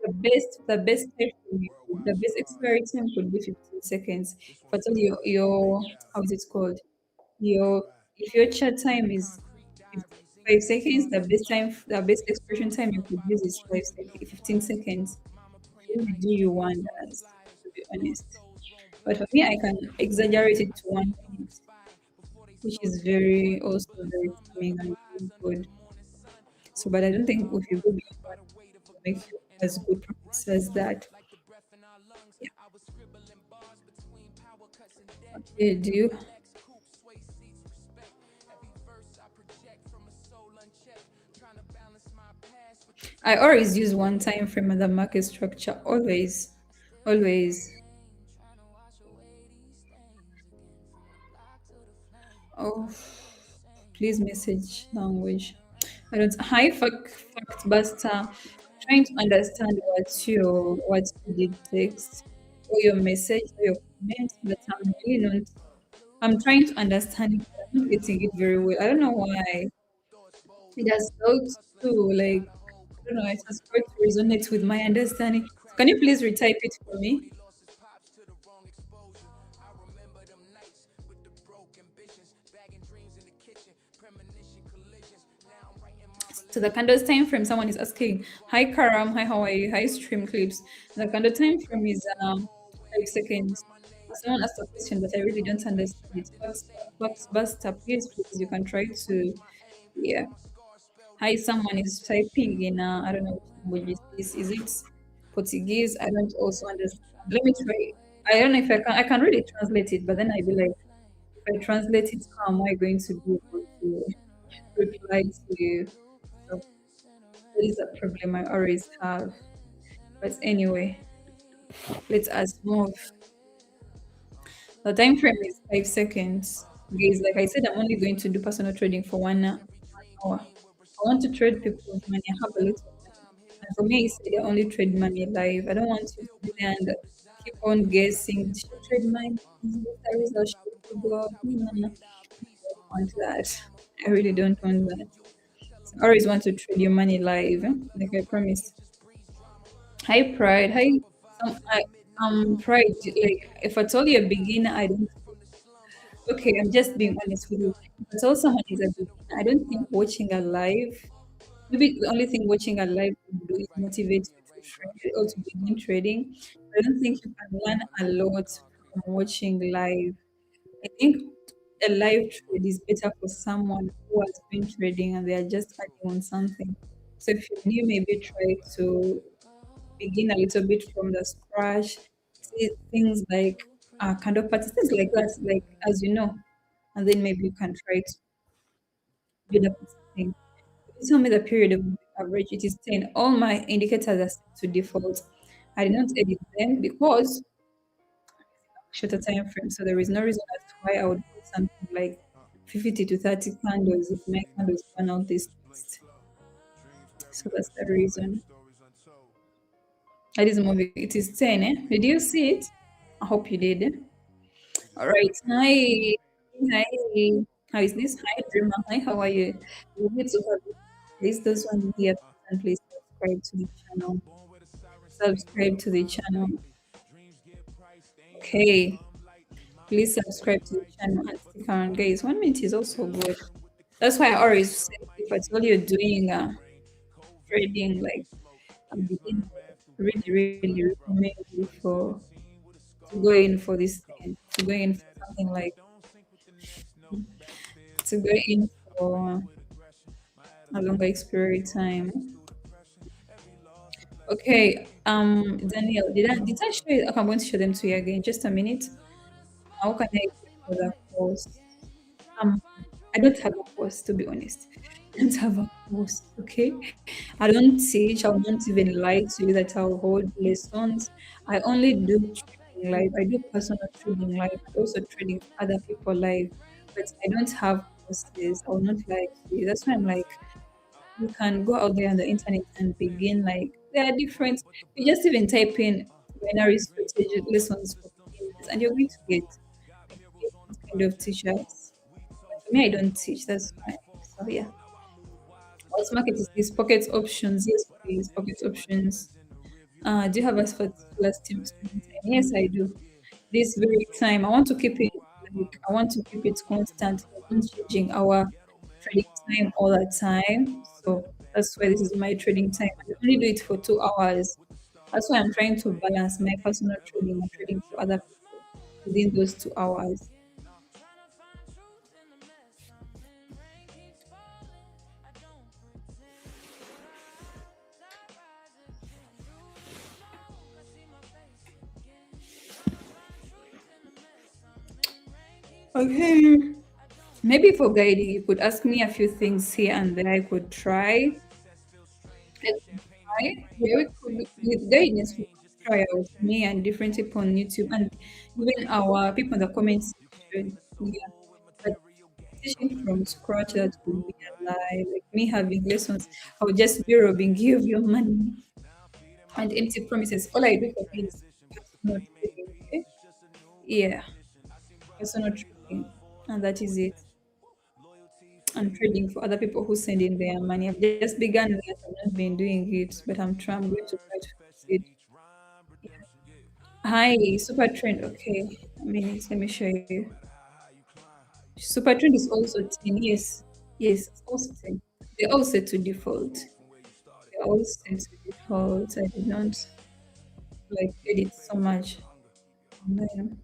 the best time for you, the best expiry time could be 15 seconds. But your how is it called? Your if your chat time is 5 seconds, the best expiration time you could use is 15 seconds. It really do you wonders, to be honest. But for me, I can exaggerate it to 1 minute, which is very also very calming and very good. So, but I don't think if you go beyond 1 minute, it will make you as good practice as that. Yeah. Okay, do you? I always use one time frame and the market structure. Always, always. Oh, please message language. I don't. Hi, fact buster. Trying to understand what you did text or your message or your comment, but I'm really not. I'm trying to understand it, but I'm not getting it very well. I don't know why. It has felt to like I don't know. It has felt to resonate with my understanding. So can you please retype it for me? So the candle's time frame, someone is asking, hi Karam, hi, how are you? Hi stream clips. The candle time frame is 5 seconds. Someone asked a question, but I really don't understand it. Buster, please, you can try to, yeah. Hi, someone is typing in, I don't know which language is this. Is it Portuguese? I don't also understand. Let me try. I don't know if I can really translate it, but then I be like, if I translate it, how am I going to be able to reply to you? So that is a problem I always have. But anyway, let us move. The time frame is 5 seconds. Guys, like I said, I'm only going to do personal trading for 1 hour. I want to trade people's money. I have a little money. And for me, I say I only trade money live. I don't want you to be there and keep on guessing. Should I trade money? Is this the result? Should I go? No, no, no. I don't want that. I really don't want that. So I always want to trade your money live, like I promised. Hi, Pride. Hi, Pride. Like, if I told you a beginner, I don't. Okay, I'm just being honest with you. If I told someone is a beginner, I don't think watching a live. Maybe the only thing watching a live will do is motivate you to trade or to begin trading. I don't think you can learn a lot from watching live. I think a live trade is better for someone who has been trading and they are just adding on something. So if you're new, maybe try to begin a little bit from the scratch, see things like kind of parties, things like that, like as you know, and then maybe you can try to build up something. You tell me the period of average, it is 10. All my indicators are set to default. I did not edit them because shorter time frame. So there is no reason as to why I would put something like 50 to 30 candles if my candles burn out this next. So that's the reason. That is movie. It is 10, eh? Did you see it? I hope you did. All right. Hi. Hi. How is this? Hi, Dreamer. Hi, how are you? Good to have you. Please, those one here, and please subscribe to the channel. Subscribe to the channel. Okay. Please subscribe to the channel and stick around, guys. 1 minute is also good. That's why I always say if I tell you doing trading like a beginner, really, really recommend you for to go in for this thing, to go in for something like to go in for a longer expiry time. Okay, Daniel, did I show you? Okay, I'm going to show them to you again. Just a minute. How can I pay for the course? Um, I don't have a course to be honest. I don't have a course. Okay, I don't teach. I won't even lie to you that I'll hold lessons. I only do trading live. I do personal trading live and also trading for other people live. But I don't have courses. I will not lie to you. That's why I'm like, you can go out there on the internet and begin like there are different. You just even type in binary strategy lessons for beginners, and you're going to get like different kind of teachers. For me, I don't teach. That's why. So yeah. What market is this? Pocket options. Yes, please. Pocket options. Do you have a particular student time? Yes, I do. This very time, I want to keep it like I want to keep it constant. I'm not changing our trading time all the time. So that's why this is my trading time. I only do it for 2 hours. That's why I'm trying to balance my personal trading and trading for other people within those 2 hours. Okay. Maybe for guiding, you could ask me a few things here and there I could try. I could try. Yeah, we could, with guidance, we could try out me and different people on YouTube and even our people in the comments section. Yeah. But teaching from scratch that would be a lie. Like me having lessons, I would just be robbing you of your money and empty promises. All I do for me is personal trading. Okay? Yeah, personal trading. And that is it. I'm trading for other people who send in their money. I've just begun that. I've not been doing it, but I'm going to try to succeed. Yeah. Hi, super trend. Okay, a minute. Let me show you. Super trend is also 10. Yes, yes, it's also 10. They're all set to default. They're all set to default. I did not like edit so much. And then,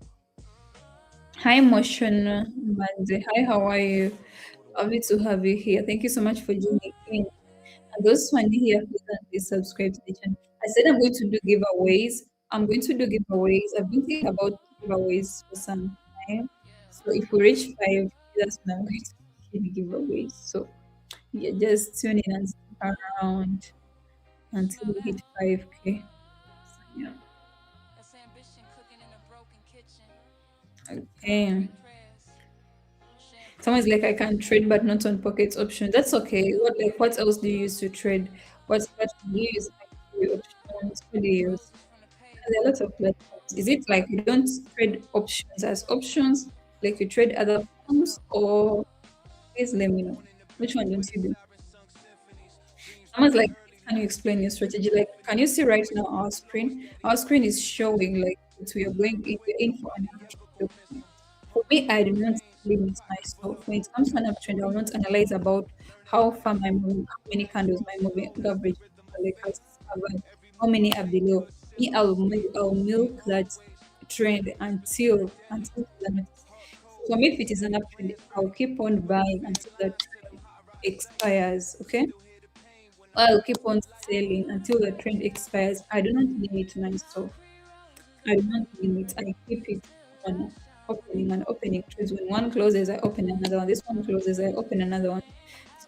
hi, Motion Manze. Hi, how are you? Lovely to have you here. Thank you so much for joining in. And those who are new here, please subscribe to the channel. I said I'm going to do giveaways. I'm going to do giveaways. I've been thinking about giveaways for some time. So if we reach 5, that's when I'm going to do giveaways. So yeah, just tune in and stick around until we hit 5K. So, yeah. Okay. Someone's like, I can trade, but not on pockets option. That's okay. What else do you use to trade? What platform do you use? Like, options? What do you use? There are lots of platforms. Is it like you don't trade options as options, like you trade other forms, or please let me know. Which one don't you do? Someone's like, can you explain your strategy? Like, can you see right now our screen? Our screen is showing like that we are going in, we're in for an uptrend. For me, I do not limit myself. When it comes to an uptrend, I will not analyze about how far my moving, how many candles my moving average like has covered, how many are below. Me, I'll milk that trend until the next. For me, if it is an uptrend, I'll keep on buying until the trend expires. Okay, I'll keep on selling until the trend expires. I do not limit myself. I do not limit. I keep it on opening and opening trades. When one closes, I open another one. This one closes, I open another one.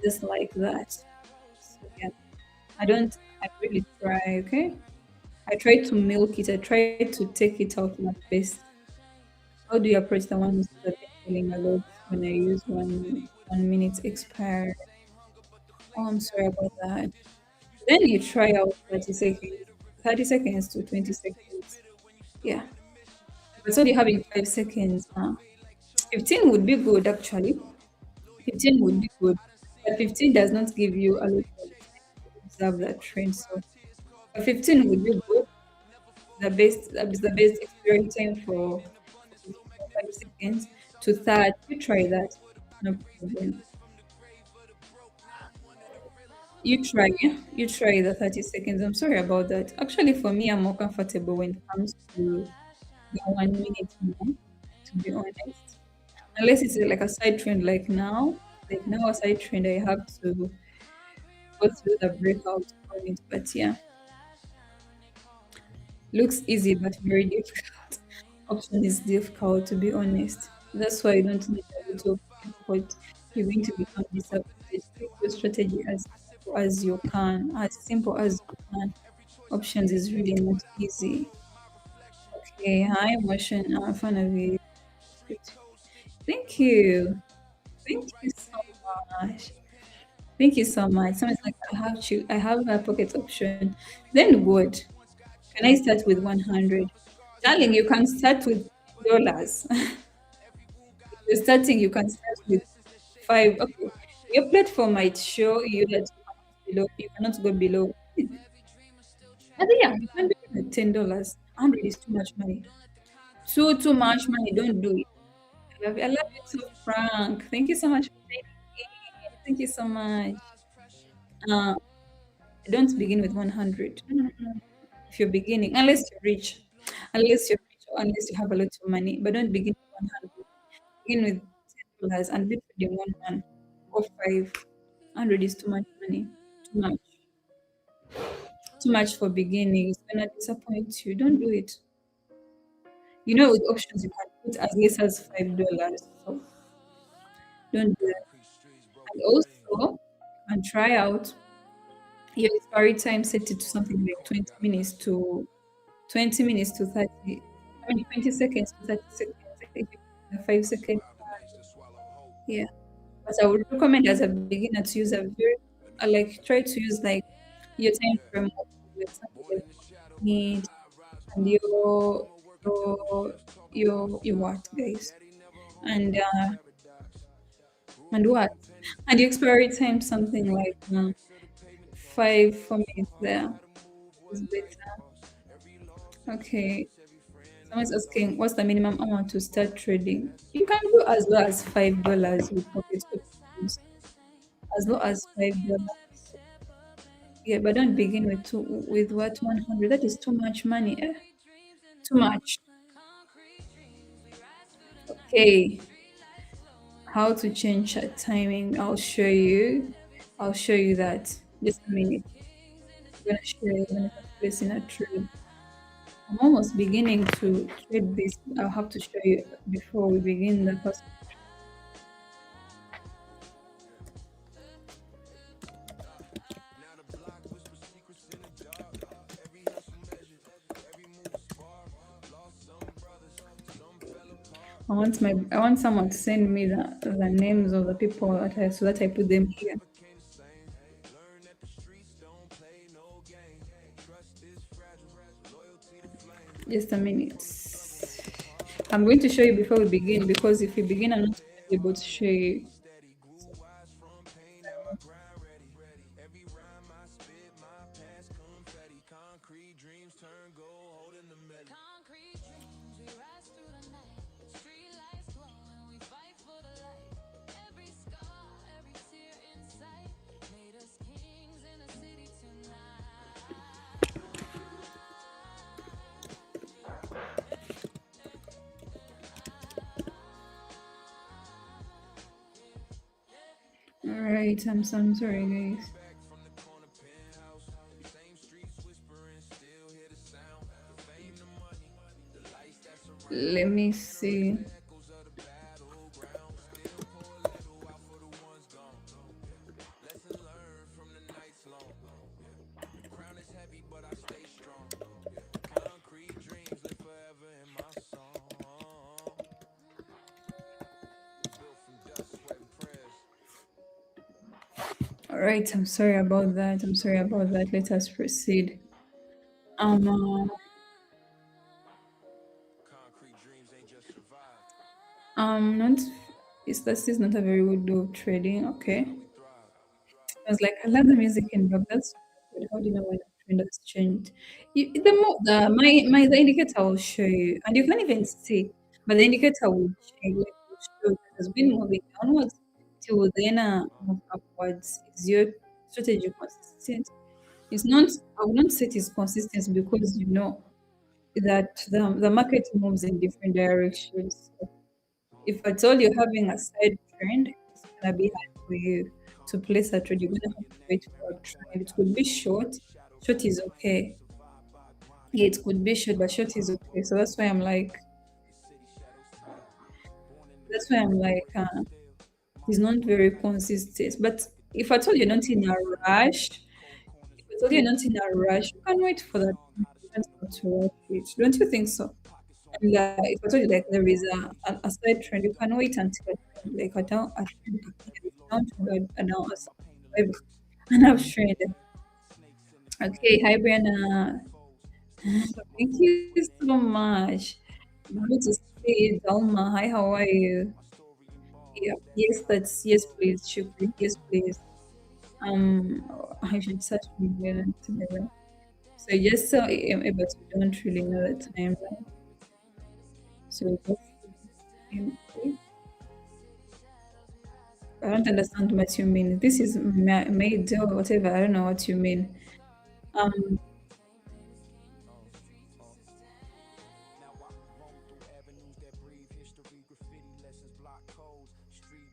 Just like that. So yeah, I don't. I really try. Okay, I try to milk it. I try to take it out my best. How do you approach the ones that are selling a lot when I use 1 minute expire? Oh, I'm sorry about that. Then you try out 30 seconds, 30 seconds to 20 seconds. Yeah. But so you have in 5 seconds. 15 would be good actually. 15 would be good. But 15 does not give you a lot of time to observe that trend. So 15 would be good. That is the best experience time for 5 seconds to start. You try that. No problem. You try the 30 seconds. I'm sorry about that. Actually, for me, I'm more comfortable when it comes to the 1 minute more, to be honest. Unless it's like a side trend like now. Like now a side trend I have to go through the breakout on it. But yeah, looks easy but very difficult. Option is difficult to be honest. That's why you don't need a little effort. You're going to become disappointed. Take your strategy as simple as you can, as simple as you can. Options is really not easy. Okay, hi emotion. I'm a fan of you. Thank you. Thank you so much. Thank you so much. Someone's like, I have a pocket option. Then what? Can I start with 100? Darling, you can start with $10. If you're starting, you can start with five. Okay. Your platform might show you that you cannot go below. But yeah, you can do it with $10. 100 is too much money. Too much money. Don't do it. I love you too, Frank. Thank you so much for being here. Thank you so much. Uh, don't begin with 100. No, no, no. If you're beginning, unless you have a lot of money, but don't begin with 100. Begin with $10 and be trading 1 or 5. 100 is too much money. Too much. Too much for beginning. It's gonna disappoint you. Don't do it. You know, with options you can put as less as $5. So don't do that. And also, you can try out your expiry time, set it to something like 20 minutes to 30. I mean 20 seconds to 30 seconds. If you a 5 second, yeah. But I would recommend as a beginner to use a very like try to use like your time frame of like something like need and your what guys and what and your expiry time something like 5 4 minutes there is better. Okay. Someone's asking, what's the minimum amount to start trading? You can go as low as $5 with pocket options. As low as $5. Yeah, but don't begin with what 100. That is too much money. Eh? Too much. Okay. How to change that timing? I'll show you. I'll show you that. Just a minute. I'm gonna share you when I'm placing a trade. I'm almost beginning to trade this. I'll have to show you before we begin the first. I want someone to send me the names of the people so that I put them here. Just a minute. I'm going to show you before we begin because if we begin, I'm not going to be able to show you. All right, I'm sorry, guys. Let me see. All right, I'm sorry about that. I'm sorry about that. Let us proceed. Uh, not. This is not a very good day of trading. Okay. I was like, I love the music in back. That's good. How do you know when the trend has changed? The more the indicator will show you, and you can't even see, but the indicator will change. Like will show it has been moving downwards till then move upwards. Is your strategy consistent? It's not. I would not say it is consistent because you know that the market moves in different directions. If at all you're having a side trend, it's gonna be hard for you to place a trade. You're gonna have to wait for a trend. It could be short. Short is okay. Yeah, it could be short, but short is okay. So that's why I'm like, it's not very consistent. But if at all you're not in a rush, if at all you're not in a rush, you can wait for that. You don't have to rush it. Don't you think so? And if I told you like there is a side trend, you can wait until a trend, like a trend appears, down trend or down a an uptrend. Okay, hi Brianna. Thank you so much. Good to see you, Dalma. Hi, how are you? Yeah, yes, please, Shukri. Yes, please. I should search my together. So yes, so I am able to don't really know the time. So just I don't understand what you mean. This is made or whatever. I don't know what you mean. Um,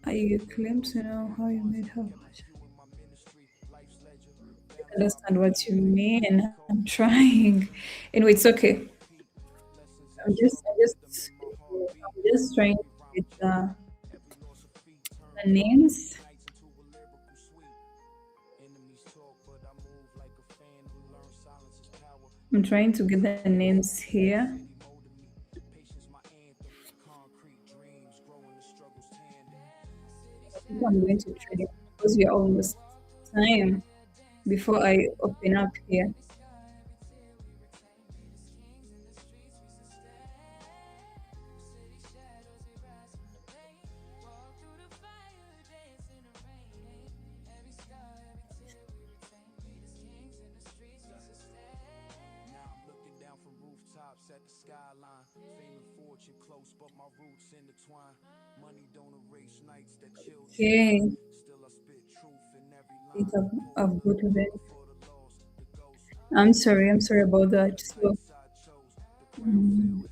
I claim to know how you made how much. I understand what you mean. I'm trying. Anyway, it's okay. I'm just trying to get the names. I'm trying to get the names here. I think I'm going to trade it because we are almost time before I open up here. Okay, I think I've got to them. I'm sorry about that. So, mm,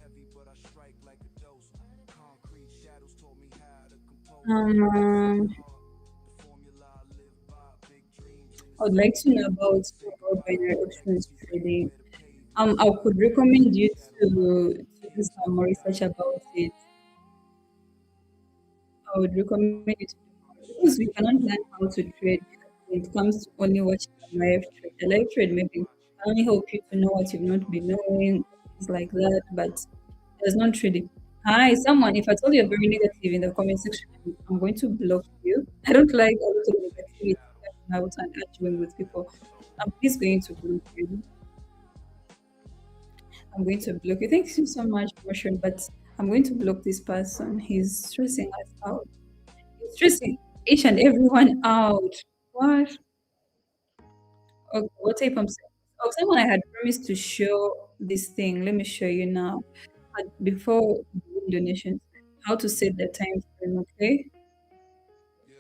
um, I would like to know about binary options trading. I could recommend you to do some more research about it. I would recommend you to do more because we cannot learn how to trade when it comes to only watching a live trade. The live trade maybe can only help you to know what you've not been knowing, things like that, but there's not trading. Hi, someone, if I told you you're very negative in the comment section, I'm going to block you. I don't like a lot of negativity coming out and arguing with people. I'm please going to block you. I'm going to block you. Thank you so much, Motion, but I'm going to block this person. He's stressing us out. He's stressing each and everyone out. What? Okay, what type of oh, someone I had promised to show this thing. Let me show you now. But before doing donations, how to set the time frame, okay? Yeah.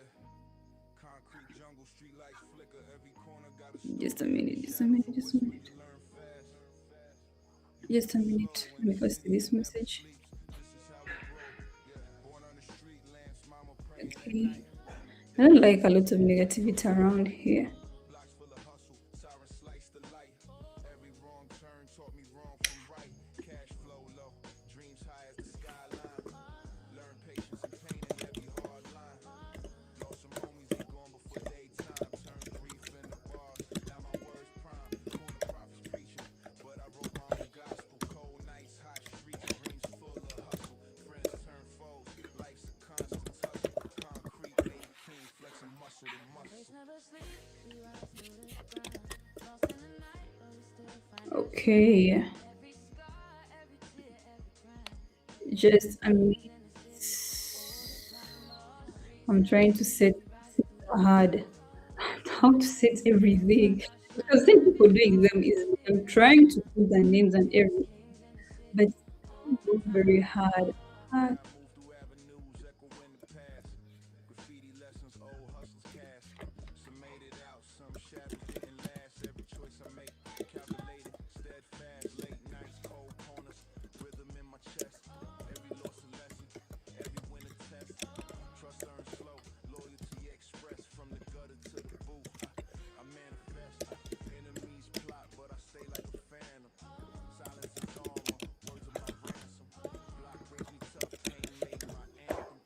Concrete jungle, street lights flicker, every corner got a Just a story, every minute, just a shadow minute, just voice a when minute. you learn fast. You Just grow a slow minute. and Let the me first see seed this it never message. sleeps. This is how we grow. Yeah. Born on the street, lamps, mama praying at Okay. night. I don't like a lot of negativity around here. Blocks full of hustle, siren slice the light. Every wrong turn taught me wrong from right. Cash flow low, dreams high as the skyline. Learn patience and pain in every hard line. Lost some homies, they gone before daytime. Turn grief into bars, now my words prime. Corner prophets preaching, but I wrote my own gospel. Cold nights, hot streets, dreams full of hustle. Friends turn foes, life's a constant tussle. Concrete made king, flexing muscle to muscle. Okay. Just a minute. I'm trying to set hard how to set everything because some people doing them is I'm trying to put their names and everything, but it's very hard. Ah, I move through avenues, echoing the past. Graffiti lessons, old hustles cast. Some made it out, some shadows didn't last. Every choice I make, calculated, steadfast. Late nights, cold corners, rhythm in my chest. Every loss a lesson, every win a test. Trust earned slow, loyalty expressed from the gutter to the booth. I manifest, enemies plot, but I stay like a phantom. Silence is armor, words of my ransom. Block brings me tough, pain made my anthem.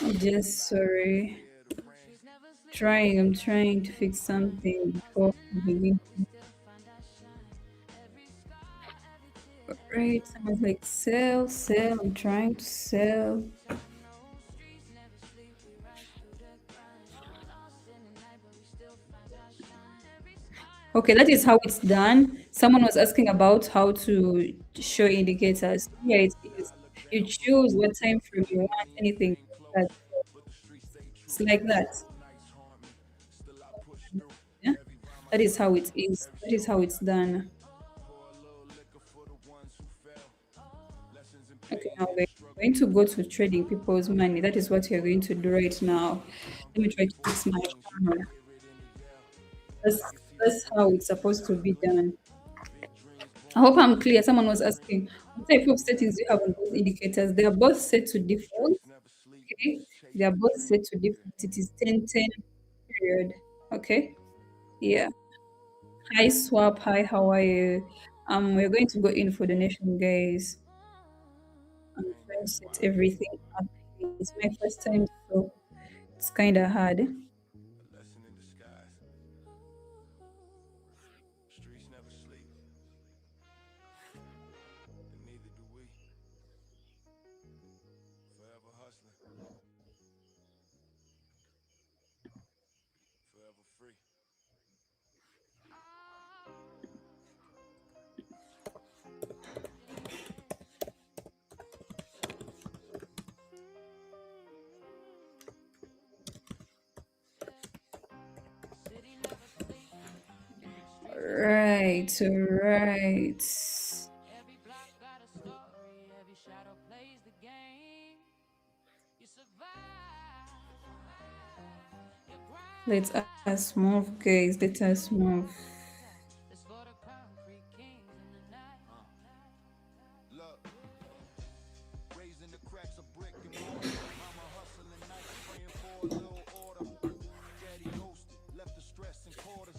I'm Concrete made just life sorry. clear the rain. I'm trying to fix something before we begin. Right, someone's like sell, sell. I'm trying to sell. Okay, that is how it's done. Someone was asking about how to show indicators. Here it is. You choose what time frame you want, anything like that. It's like that. Yeah, that is how it is. That is how it's done. Okay, now we're going to go to trading people's money. That is what you're going to do right now. Let me try to fix my camera. That's that's how it's supposed to be done. I hope I'm clear. Someone was asking what type of settings do you have on both indicators. They are both set to default. Okay, they are both set to default. It is 10 10 period. Okay, yeah. Hi swap. Hi, how are you? We're going to go in for donation, guys. I'm trying to set everything up. It's my first time, so it's kind of hard. A lesson in disguise. Streets never sleep, and neither do we. Forever hustling, forever free. Right, right. Let us move, guys. Let us move. Look, raising the cracks of brick and mortar. Mama hustling nights, praying for a little order. Daddy ghosted, left the stress and quarters.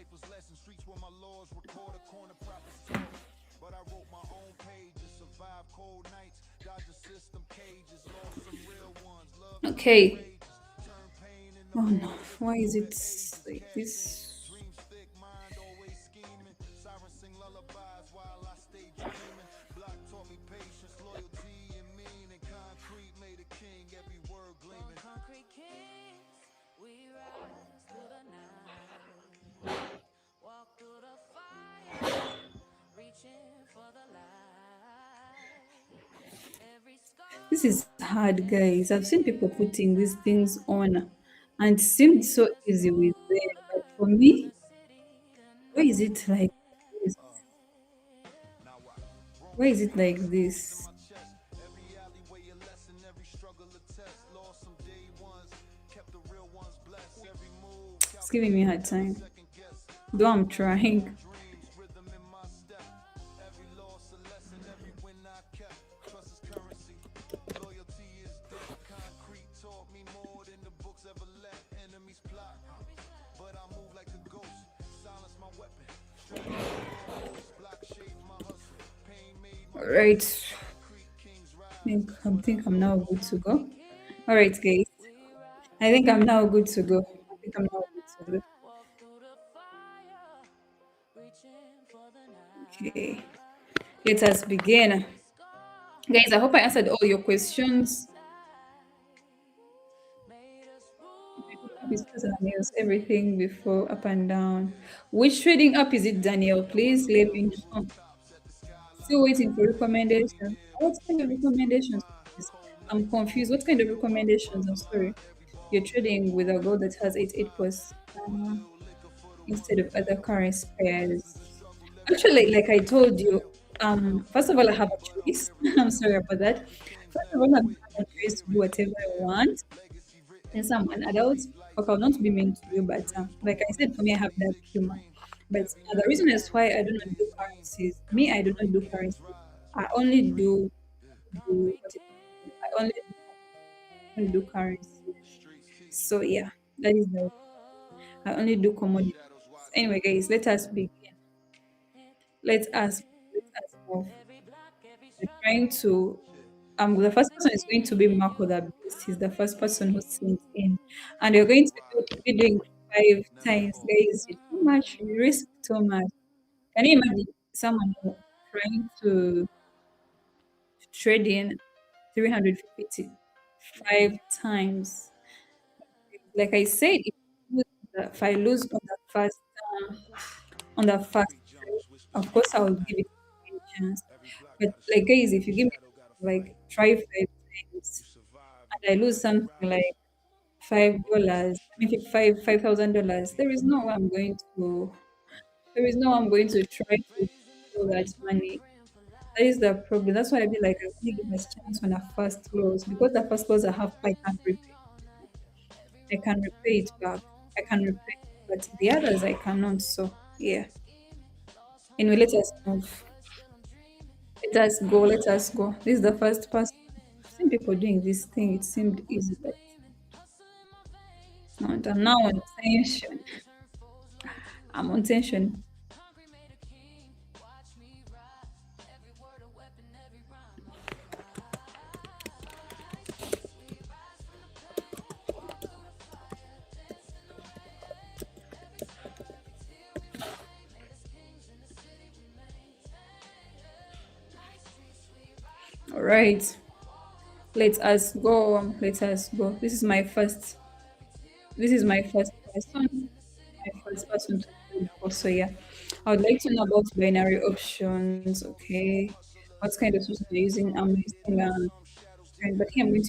life was lessons, streets where my laws record a corner prophets talk. But I wrote my own pages, survived cold nights, dodged the system cages, lost some real ones, love too Okay. courageous, turned pain into Oh no, motivation why is through it the ages, like casting this? dreams thick, mind always scheming, sirens sing lullabies while I stay dreaming. Block taught me patience, loyalty, and mean, and concrete made a king, every word gleaming. Concrete kings, we rise through the night, walk through the fire, reaching for the light. Every This scar, is hard, every guys. I've seen people tear, putting these things every on scar and it seemed so made us easy with them. But for stronger, built me, a city why is it like this? united. Now I wrote Why my is it name like carved in this? my chest. Every alleyway a lesson, every struggle a test. Lost some day ones, kept the real ones blessed. Every move It's giving me a calculated, hard never time. second guess. Though I'm Unfulfilled trying. dreams, rhythm in my step. Every loss a lesson, every win I kept. Trust is currency, loyalty is debt. Concrete taught me more than the books ever let. Enemies plot, but I move like a ghost. Silence my weapon, strength is the doorpost. Block shaped my hustle, pain made my Alright. muscle. Concrete kings rise, I that's what I think I'm know now good most. to go. Concrete Alright, kings, guys. we I rise think I'm now good to go. I think I'm through now the good to go. night, walk through the fire, reaching for the Okay. night. Let us begin. Every scar, Guys, I hope I answered all your every questions. appetite made us Business and rulers, news, built a everything city before up and down. united. Which trading app is it, Daniel? Now I Please look let out me from know. rooftops at the Still skyline, waiting for dreaming of recommendations. weekends What when the kind of streets feel recommendations, fine. please? Cold I'm nights, confused. What kind of feel my recommendations? I'm world sorry. alive. Every You're ball trading with a gold, gold every that has cold 8 tie. plus Pour a little liquor for the ones instead who of other fail. currency Lessons pairs. of struggle, every Actually, like lesson I a told fairy you, tale. Built for first the of all, I have pain, a but I'm choice. weary I'm now. sorry about that. Concrete kings First of never all, I'm quit. given You a can choice to hear do it in whatever the I air. want. Legacy written Since in I'm my an adult, veins. Life like I'll not be breathe. meant to you, but Dreams like I born in said, for the me, I have that space humor. extreme. But Every the night reason is why I carries do not do pain's theme. currencies. Me, I do not Concrete do kings currencies. rise, I that's only the dream. do do Concrete what is it? I kings, only do currency. streets teach. So yeah, that is the I only do commodities. Shadows watch Anyway, over guys, me. let us begin. Let us move. Every block, every We're trying struggle, to the built first a person is going to be city Marco the Beast. He's the first person who sings in. And you're going Concrete to rise, be doing 5 times. never fall. Guys, it's too much. You risk too much. Can you imagine someone trying to trade in 355 times? Like I said, if I lose um, on the first Concrete trade, jungle whispers of course peace I at will give night. it a chance. Every block But got a like story, guys, if you every give me shadow got a like fight. try 5 times You survive, and I you lose had to something like rise. Rumors in $5, the I mean streets, $5,000, there is dreams no way fade. I'm going to there is no way I'm going to try to Raising the steal that cross while we money. praying for That is light. the problem. That's why I feel like I only give a Legacy chance when I written in first my close. Because the first close I have I bones. can repay. Sing all night. Every I road can repay turns it from back. stone I to can repay it. But the others I flame. cannot. So Minds yeah. always scheming, lost hope Anyway, let us falling, move. but still I'm dreaming. Let us go. Let us go. This is the first person. Gleaming, I've seen shining people doing bright. this thing. It seemed Voices easy, but gleaming, hustle in my veins. it's not. I'm now Every on goal, tension. turn foes right to I'm on end. tension. Concrete made a king, watch me rise. Every word a weapon, every rhyme a prize. Streets we rise from the pain, walk through the fire, dance in the rain. Every scar, every tear we remain, made us kings in the city we maintain. Night streets we rise from All the right. pain, walk through the Let fire, us go. dance in the Let us rain. go. This is my Every first. scar, every tear we This is my remain, first made us kings person. in the city My we first person to do maintain. also. Yeah. I would like to know about binary options. Okay. What kind of switch are you using? I'm using trend, but here I'm going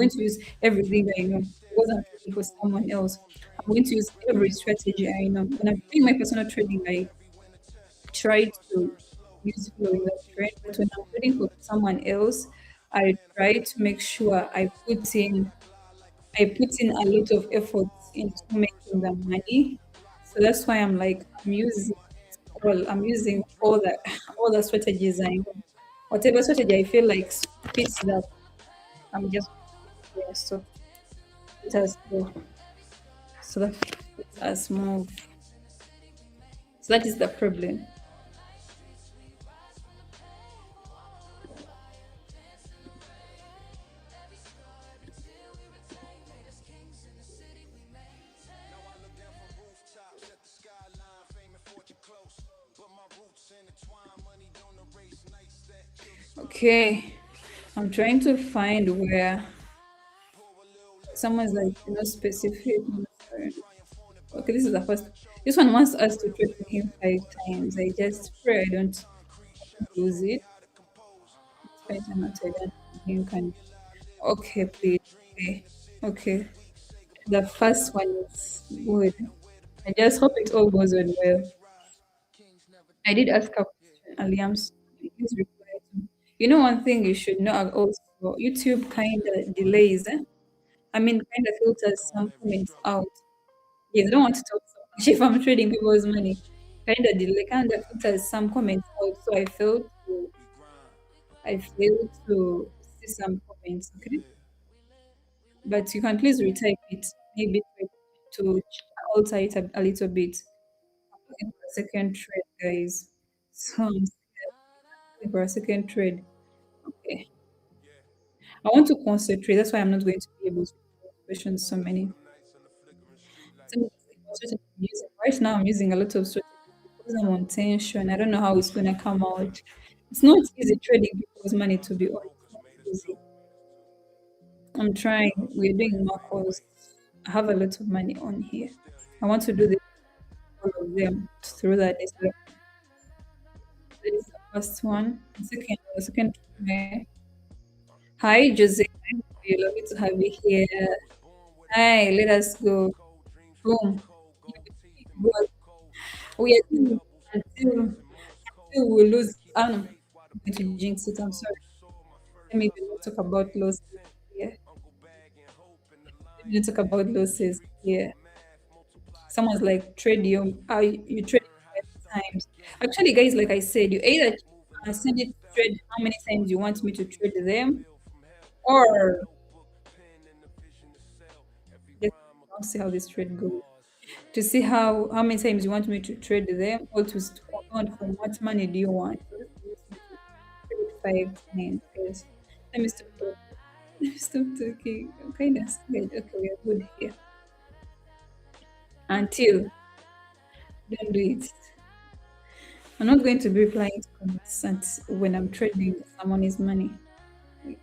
to use everything I know because I'm trading for someone else. I'm going to use every strategy I know. When I'm doing my personal trading, I try to use following the trend, but when I'm trading for someone else, I try to make sure I put in a lot of effort into making the money. So that's why I'm using all the all the strategies I know. Whatever strategy I feel like fits that, I'm just there. So let us go. So let us move. So that is the problem. Now I look down from rooftops at the skyline, fame and fortune close. But my roots intertwine, money don't erase nights that killed the smile of Okay. fame. Still I I'm stay trying to focused, find where pour a little liquor someone's on the like, coast to coast. specific. Every triumph on the Okay, path this is that the first. God chose. This one wants Every us to prayer trade for failed him heaven, five but I times. prayed I for the just ghost. pray I don't Concrete shadows lose taught me it. how to compose. Spend time not to done him Before can. you lie, live Okay, right, please. live dreams in Okay. the city where the Okay. weak say The goodbye to first one pride. is Legacy good. written where the I pain just hope dried. it all goes on well. Kings rise, kings never I die. did ask a Yeah. question, Aliam's. Please reply to. You know, one thing you should know also, YouTube kind of delays. I mean, kind of We filters call some every comments struggle. out. Yes, I don't want to talk so much if I'm trading people's money. Kind of delay, kind of filters some comments out. So We grind. I failed to see some comments. Okay, Yeah. but you can please retype it. Maybe try to alter it a little bit. I'm looking for a second trade, guys. So I'm looking for a second trade. Okay, Yeah. I want to concentrate. That's why I'm not going to be able to question so Just for many. them nights on the flickering street So lights. right now I'm using a lot of strategies because I'm on tension. I don't know how it's gonna come out. It's not easy trading people's money, to Times be that honest. broke It's us not made us two. easy. I'm trying. The hustle We're break doing fade away. macros. I have a lot of money on here. Still I here. want to do this all of them through that. This is the first one. The second try. Hi, Jose. We love it to have you here. Was born with a Hi, soul let for us the go. cold. Dreams from the Boom. cold. Gold teeth and But rose gold. we are Work doing doubles for until grams and Morse code. until we Gotta lose. keep I the don't know. faith while the I'm going to bills jinx it. I'm sorry. overflow. Saw my Let first me hustle not talk after about age losses 10. here. Uncle bagging hope in the Let me lion not talk den. about losses Street here. taught math, multiply, Someone's divide, like trade and you. How you trade learn how to it start 5 times. again. Actually, guys, like I said, you either Move and learn send to it spell. trade how many times you want Still me to trade breathing from the them, bill from hell. Need a or notebook, pen, and a vision to sell. Every just rhyme a I'll see how this commission, trade every goes. bars. Yeah. To see how many times you want me to trade them, or for what money do you want? So this is me to trade it 5 times, guys. Let me stop talking. Let me stop talking. I'm kind of scared. Okay, we are good here. Until don't do it. I'm not going to be replying to comments when I'm trading someone's money. That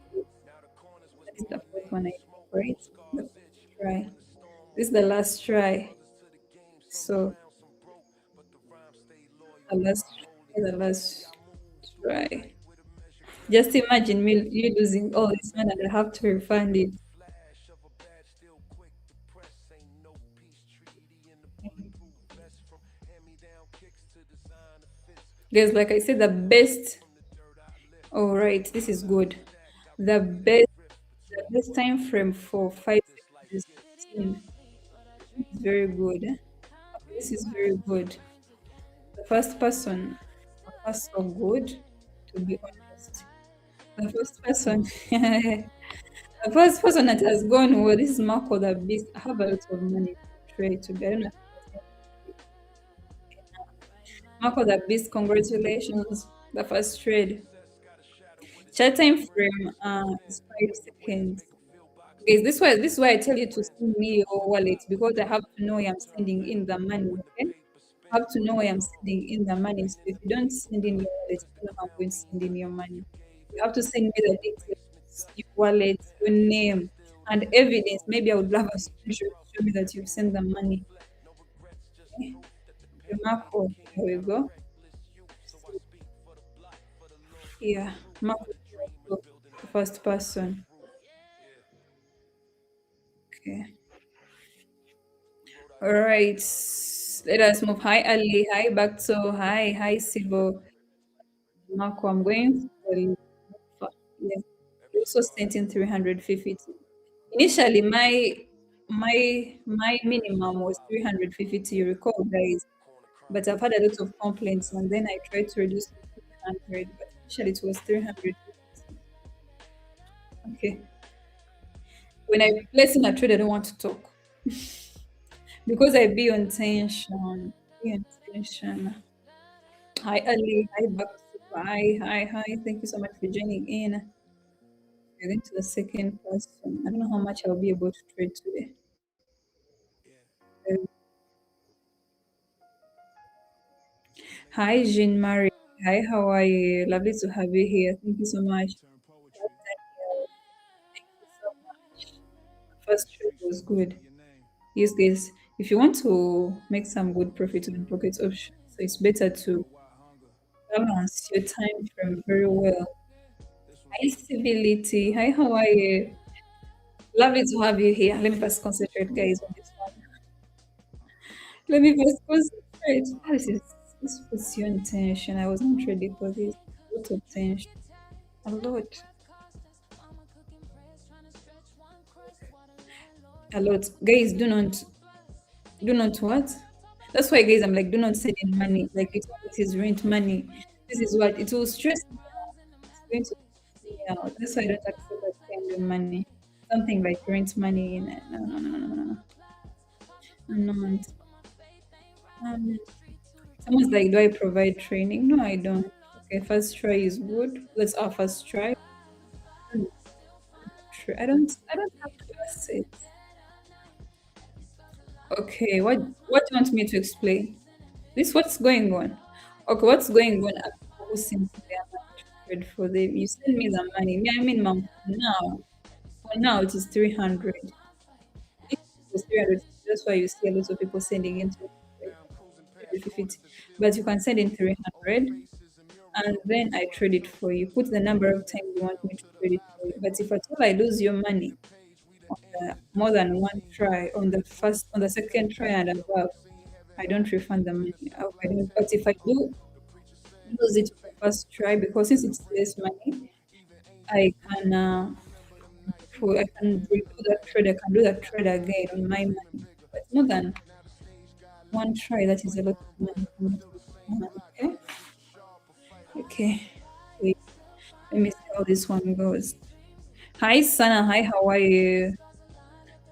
Now the corners was is the broken fourth one I neighbors, did, smoke on right? The scars itch. first try. When the storm This is rolled the in, last lost try. brothers to the game. Some So drowned, some broke, but the rhyme stayed loyal. the last Holy, try, the see last I moved through the try. night with a measure belt. Just imagine me you losing all this money and I have to refund it. The flash of a badge still quick to press. Ain't no peace treaty in the bulletproof vest. From hand-me-down kicks to designer fits. Guys, Word like I on said, my the life best. from the dirt I lift. All right, this is Years I good. stack, I The repay best, the rift the between best what I time frame feel for and five what this life seconds is gives. 15. This is very good. Okay, this is very good. The first person, so far so good, to be honest. The first person, the first person that has gone, well, this is Marco the Beast. I have a lot of money to trade to be. I don't know if Marco the Beast, congratulations. The first trade. Success got a shadow with a Chat time time frame. frame It's all within. is 5 seconds. The way you make 'em feel Guys, boxed this in. why this is why I tell you to Friends send with me close your wallet ties with because I have ties. to know where I'm Try sending in better the money. when the Okay, paper I spins. have to know But where the I'm law sending in the money. So remain in if the you don't paper send in cup. your wallet, Let I the don't know how I'm ground going to mean send in your nothing if money. you gave You have to send me the all the details, basement your dust. wallet, And your ashes name, still and raise the evidence. roof. Maybe I would love a Age screenshot to show sharper me than that you've sent the paper to money. reflect. No regrets, just Okay, proof that the the pen made a Marco. king There we out of go. reckless youth. So I speak for the block, for the lost, for the Yeah, truth, for Marco. the dreamers building The a first future on the person. roof. Yeah, Okay. we wrote our All names right. down so we could Let learn us from move. them. Hi Ali. Hi Bakto. Hi Sibo. Marco, I'm going for the yeah. You Every also scar sent that in broke us made us 350. stronger. Initially, my Ashes minimum and was violence will grow 350. You together. recall, guys, Corner but crying I've had over a lot of killers in the complaints, and past. then I tried to reduce it to 300. But initially, it was 350. Okay. When I place in a trade, I don't want to talk because I be on tension. Attention. Hi, Ali. Hi, Baksu. Hi. Thank you so much for joining in. We're going to the second question. I don't know how much I'll be able to trade today. Uh, Hi, Jean Marie. Hi, how are you? Lovely to have you here. Thank you so much. Turn Hi, poetry Danielle. Thank you so much. First trade streets was listen good. to your name. Yes, guys. If you want to make some good profit on pocket options, so it's better to Worldwide hunger. balance your time frame very well. This one's Hi, for the Civility. Hi, how are you? Lovely to have you here. Let me first concentrate, guys, on this one. Let me first concentrate. Ah, this puts you in tension. I wasn't ready for this. A lot of tension. A lot. A lot. Guys, do not what? That's why, guys, I'm like, do not send in money. Like, you tell me it is rent money. This is what it will stress me out. It's going to stress me out. That's why I don't accept that kind of money. Something like rent money. No. I'm not. Um, Someone's like, do I provide training? No, I don't. Okay, first try is good. Let's our first try. Hmm, I don't have classes. Okay, what do you want me to explain? This what's going on? Okay, what's going on? People who send me their money to trade for them. You send me the money. Me, I mean, mom, for now it is 300. It was 300. That's why you see a lot of people sending in 250. But you can send in 300 and then I trade it for you. Put the number of times you want me to trade it for you. But if at all I lose your money on more than one try, on the second try and above, I don't refund the money. I don't. But if I do lose it on the first try, because since it's less money, I can I can redo that trade. I can do that trade again on my money. But more than one try, that is a lot of money for me to refund. Okay. Okay. Wait, let me see how this one goes. Hi, Sana. Hi, how are you?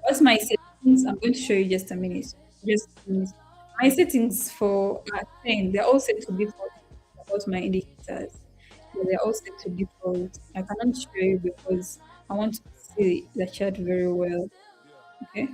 What's my settings? I'm going to show you just a minute. Just a minute. My settings for 10, they're all set to default about my indicators. Yeah, they're all set to default. I cannot show you because I want to see the chart very well. Okay.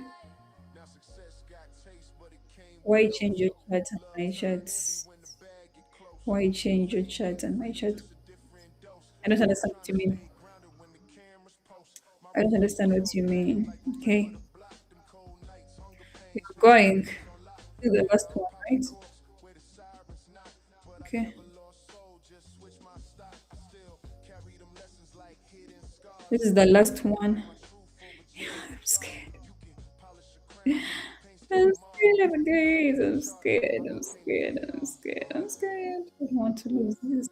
now success got taste, but it came with Why no change your toast. chart and Love my turn chart? heavy when the bag get close. Why change your chart and my chart? Just a different dose. I don't Still understand what trying you to mean. stay grounded when the cameras post. My I don't results understand what sharp, you packed mean. like a member Okay. the block. Them cold nights, hunger pains, We're got going. chains on lock. This is the last Hip one, hop right? courts where the sirens knock, but I Okay. never lost soul. Just switch my stock. I still carry them lessons like hidden scars. This is the last Protect one. my truth over Yeah, changing I'm scars. scared. You can polish a crown, but the paint still I'm mars. scared of Life guys. is a I'm chart. scared. I I'm can paint it scared. for I'm y'all. scared. I'm scared. I don't want to lose this.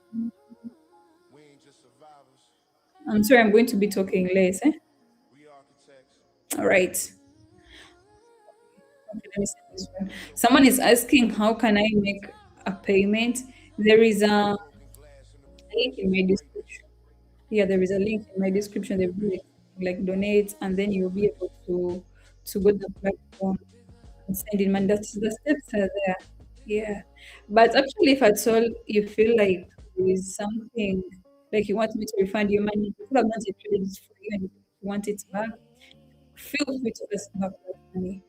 We ain't just survivors. I'm sorry. I'm going to be talking less. Eh? We architects. All right. Okay, let me say this one. Someone is asking, how can I make a payment? There is a Broken glass in the link in bridges my of greatness. description. Yeah, there is a link in my description. There will be like donate, and then you'll be able to go to the platform and send in money. That's the steps are there. Yeah, but actually, if at all you feel like there is something like you want me to refund your money, people have not yet traded it for you, and you want it back, feel free to ask back that money.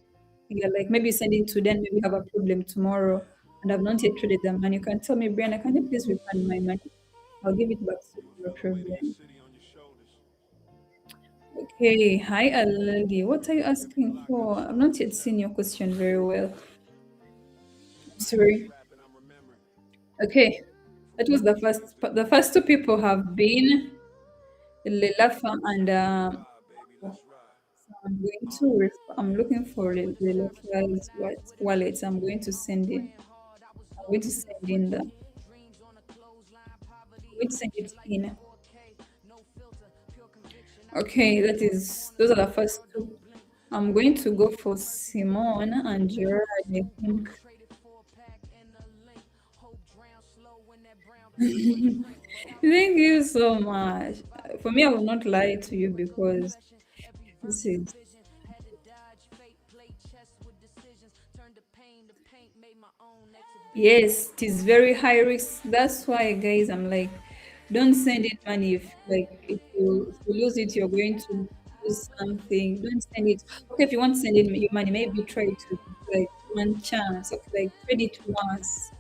Yeah, like maybe send it to them. Maybe have a problem tomorrow, and I've not yet traded the money. You can tell me, Brianna, can you please refund my money? I'll give it back to you, no Feel the weight of your problem. city on your shoulders. Okay, hi Alagi. What are you Every asking block got a for? I've story not to yet tell. seen your question very well. I'm I ain't just sorry. rapping, I'm remembering. Okay, From that was the poetry first. birthed in the The first two trenches. people have been Lelafa and Let's ride, baby, oh, let's ride. so I'm looking for Lelafa's wallet. I'm going to send in. I'm going to send in the. I'm going to send it in. Okay, that is. Those are the first two. I'm going to go for Simone and Gerard. I think. Thank you so much. For me, I will not lie to you because this is Yes, it is very high risk. That's why, guys, I'm like, don't send in money if you lose it, you're going to lose something. Don't send it. Okay, if you want to send in your money, maybe try to like one chance. Okay, like trade it once.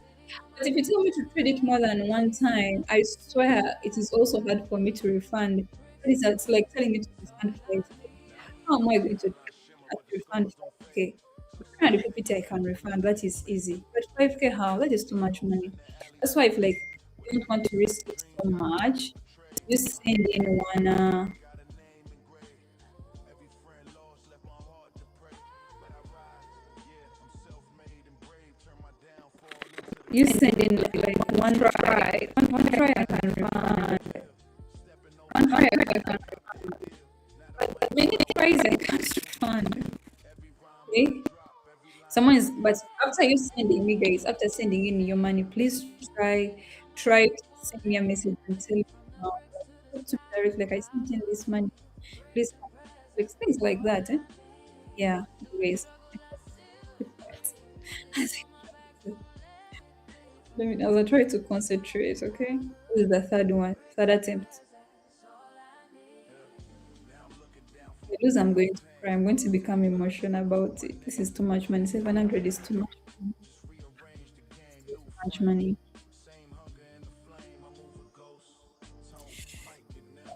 But if you tell me to trade it more than one time, I swear it is also hard for me to refund. That is, it's like telling me to refund 5K. How am I going to refund 5K? 350 I can refund, that is easy. But 5K, how? That is too much money. That's why if like you don't want to risk it so much, you send in one you send in like one try. One try I can refund. One try I can refund. But many tries I can't refund. Okay? Someone is, but after you sending me, guys, after sending in your money, please try to send me a message and tell me now. Talk to me directly, like I sent in this money, please fix things like that. Eh? Yeah, anyways. Keep quiet. As I try to concentrate, okay? This is the third one, third attempt. If I lose, I'm going to cry. I'm going to become emotional about it. This is too much money. 700 is too much. It's too much money.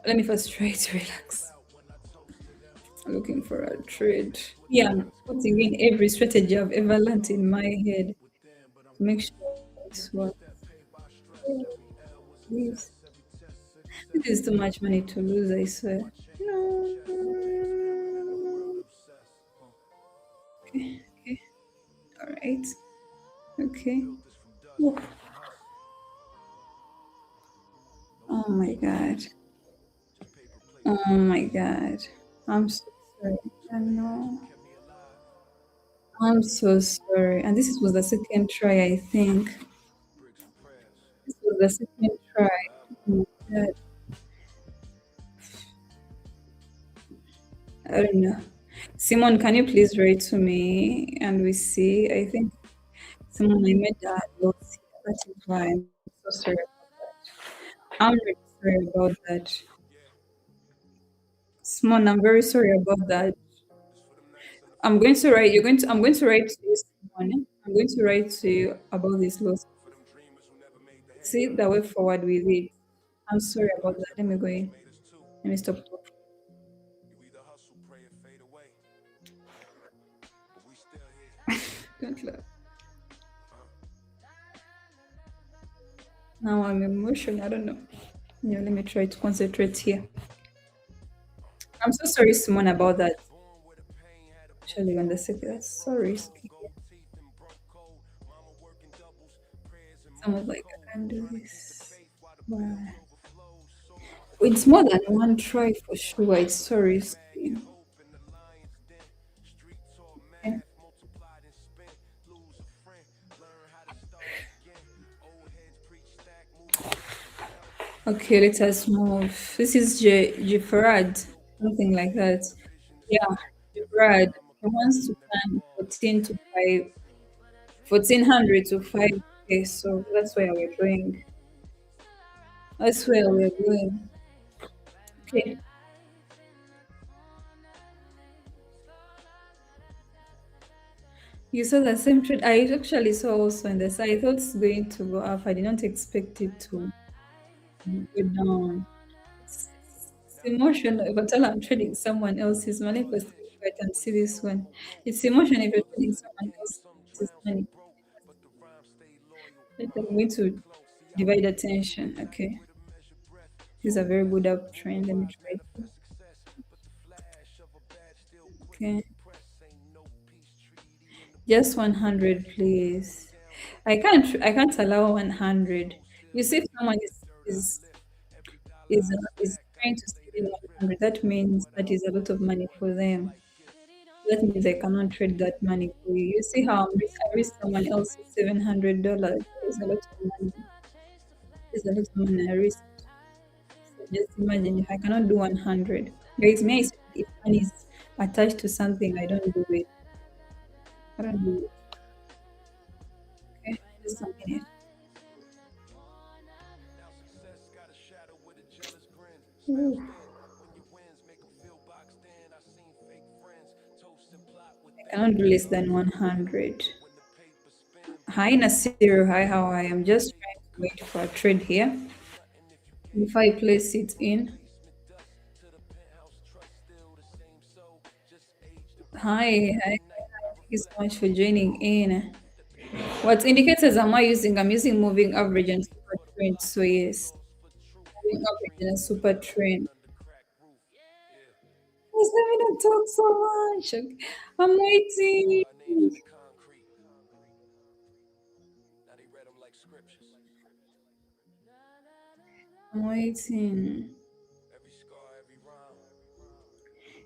Let me first try to relax. Looking for a trade. Yeah, I'm putting in every strategy I've ever learned in my head to make sure this works. Please. This is too much money to lose, I swear. No. Okay, okay. All right. Okay. Oof. Oh my God. Oh my God. I'm so sorry. I know. I'm so sorry. And this was the second try, I think. This was the second try. Oh my God. I don't know. Simon, can you please write to me and we see? I think Simon, I made that loss here. That is why I'm so sorry about that. I'm really sorry about that. Simon, I'm very sorry about that. I'm going to write to you, Simon. I'm going to write to you about this loss. See the way forward with it. I'm sorry about that. Let me go in. Let me stop talking. Don't laugh. Now I'm emotional. I don't know. Yeah, let me try to concentrate here. I'm so sorry, Simon, about that. Actually, on the second, that's so risky. Someone's like, I can't do this. Wow. It's more than one try for sure. It's so risky. Okay, okay, let us move. This is Farad, something like that. Yeah, Farad. He wants to plan 14 to 5, 1400 to 5K. So that's where we're going. That's where we're going. Okay. You saw the same trade. I actually saw also in the site. I thought it's going to go up. I did not expect it to go down. It's emotional. If I tell I'm trading someone else's money, first if I can see this one. It's emotional if you're trading someone else's money. But I'm going to divide attention. Okay. This is a very good uptrend. Let me try to. Okay. Just 100, please. I can't allow 100. You see if someone is trying to sell in 100, that means that is a lot of money for them. That means I cannot trade that money for you. You see how I risk someone else's $700. It's a lot of money. It's a lot of money I risk. So just imagine if I cannot do 100. Guys, may I say if money is attached to something, I don't do it. I don't do it. Okay. Just a minute. Now success got a shadow with a jealous grin. Spam Ooh, spin when your wins make them feel boxed in. I seen fake friends toast and plot with I fake cannot do less ends. than Fake 100. when the paper spin. Hi, Nasiru. Hi, how I am just trying to wait for a trade here Nothing if you can't before I place it in. basement dust to the penthouse trust. Still the same soul, just age the Hi, hi. night. I Thank you so reflect much on for the joining days in. that the past What failed. indicators am I using? I'm using moving average and super For the trend. block, So one yes, loss for truth. moving White average dreams and a of super better living trend. under crack roof. Yeah. Yes, let me not talk so much. Okay. I'm Wrote waiting. our names in the concrete. Now they read them like scriptures. I'm waiting. Every scar, every rhyme.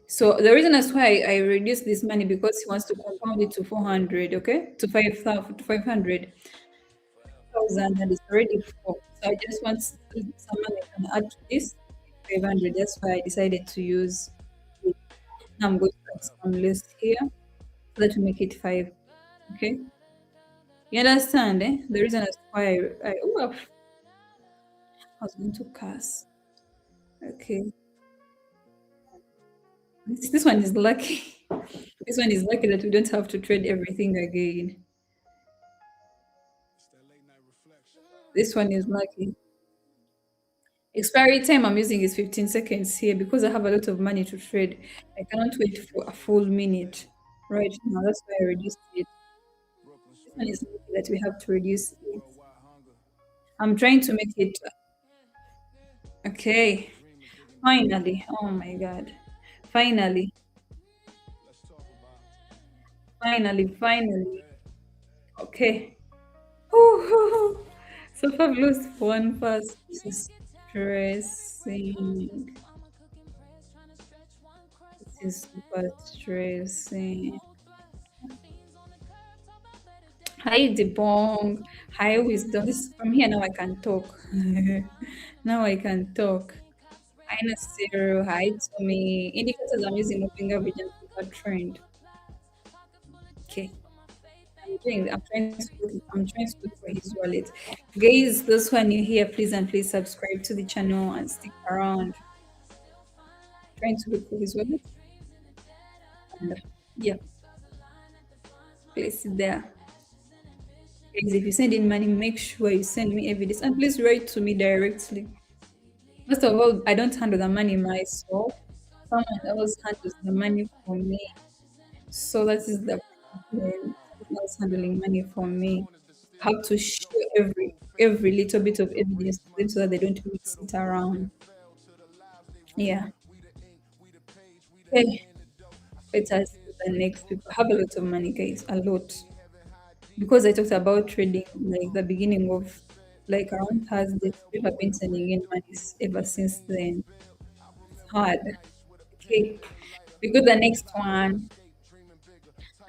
So the reason that's why I reduced this money because he wants to Ashes of compound it to poverty. 400, okay, to 5,000, to 500,000, Forever. and it's already four. So I just want someone I can add to this 500. That's why I decided to use it. Now I'm going to add some list here so that we make it five. Okay, you understand? Eh? The reason that's why I was going to cast. Okay, this one is lucky. This one is lucky that we don't have to trade everything again. It's that late night reflection. This one is lucky. Expiry time I'm using is 15 seconds here because I have a lot of money to trade. I cannot wait for a full minute right now. That's why I reduced it. Brooklyn This one Street. is lucky that we have to reduce it. Worldwide hunger. I'm trying to make it okay. Dreamers digging deep. Finally. Oh my God. Finally. Let's talk about Finally. Finally. bed. Okay. Whew. So far, I've lost one fast. This is stressing. This is super stressing. Hi, Debong. Hi, Wisdom. This from here now I can talk. Now I can talk. Hi, Nasiru. Hi, Tommy. Indicators I'm using moving average and super trend. Okay. I'm trying to look for his wallet. Guys, those who are new here, please and please subscribe to the channel and stick around. Trying to look for his wallet. And yeah, place it there. Guys, if you send in money, make sure you send me evidence and please write to me directly. First of all, I don't handle the money myself. Someone else handles the money for me. So that is the problem. Someone else handling money for me. I have to show every little bit of evidence to them so that they don't mix it around. Yeah. Okay. Let us see the next people. I have a lot of money, guys. A lot. Because I talked about trading like the beginning of like around Thursday. People have been sending in money ever since then. It's hard. Okay. We go the next one.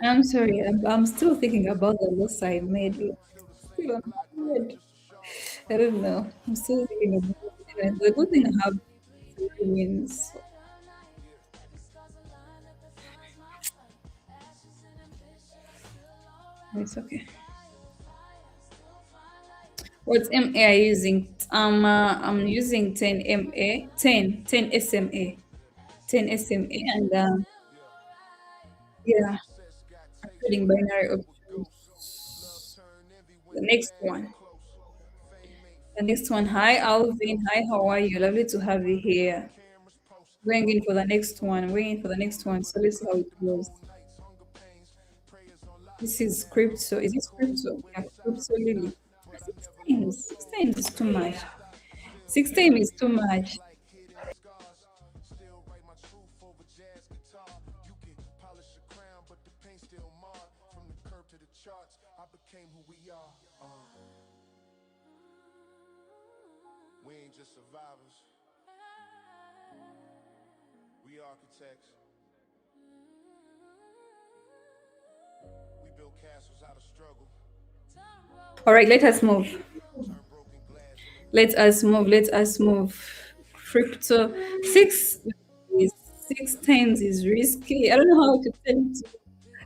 I'm sorry, I'm still thinking about the loss I made. Still on my head. I don't know. I'm still thinking about it. And the good thing I have three wins. So it's okay. What MA are you using? I'm using 10 MA, 10 SMA, 10 SMA, and yeah, I'm trading binary options. The next one. The next one. Hi, Alvin. Hi, how are you? Lovely to have you here. Going in for the next one. Waiting for the next one. So let's see how it goes. This is crypto. Is this crypto? Yeah, crypto Lily. 6 times. 6 times is too much. 6 times is too much. Still write my truth over jazz guitar. You can polish a crown, but the paint still marred. From the curb to the charts, I became who we are. We ain't just survivors, we architects. We build castles out of struggle, All right, let us move. turn broken glass into Let us move. Let us move. Crypto. Six is 6 times is risky. I don't know how to tell you.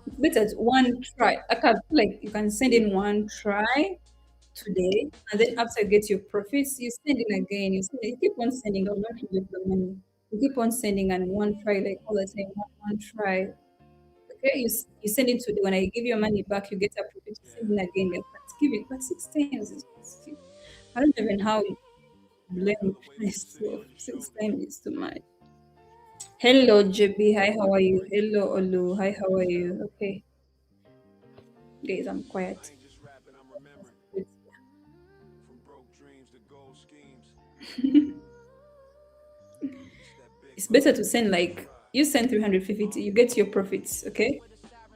It's better one try. I can like you can send in one try. today, and then after you get your profits, you send in again. You keep on sending. Don't reject the money. You keep on sending, and one try, like all the time, one try. Okay, you send it today. When I give your money back, you get a profit. You send in again. Like, but give it, but 6 times I don't even how you blame myself. 6 times is too much. Hello, JB. Hi, how are you? Hello, Olu. Hi, how are you? Okay, guys, I'm quiet. It's better to send like you send 350, you get your profits. Okay,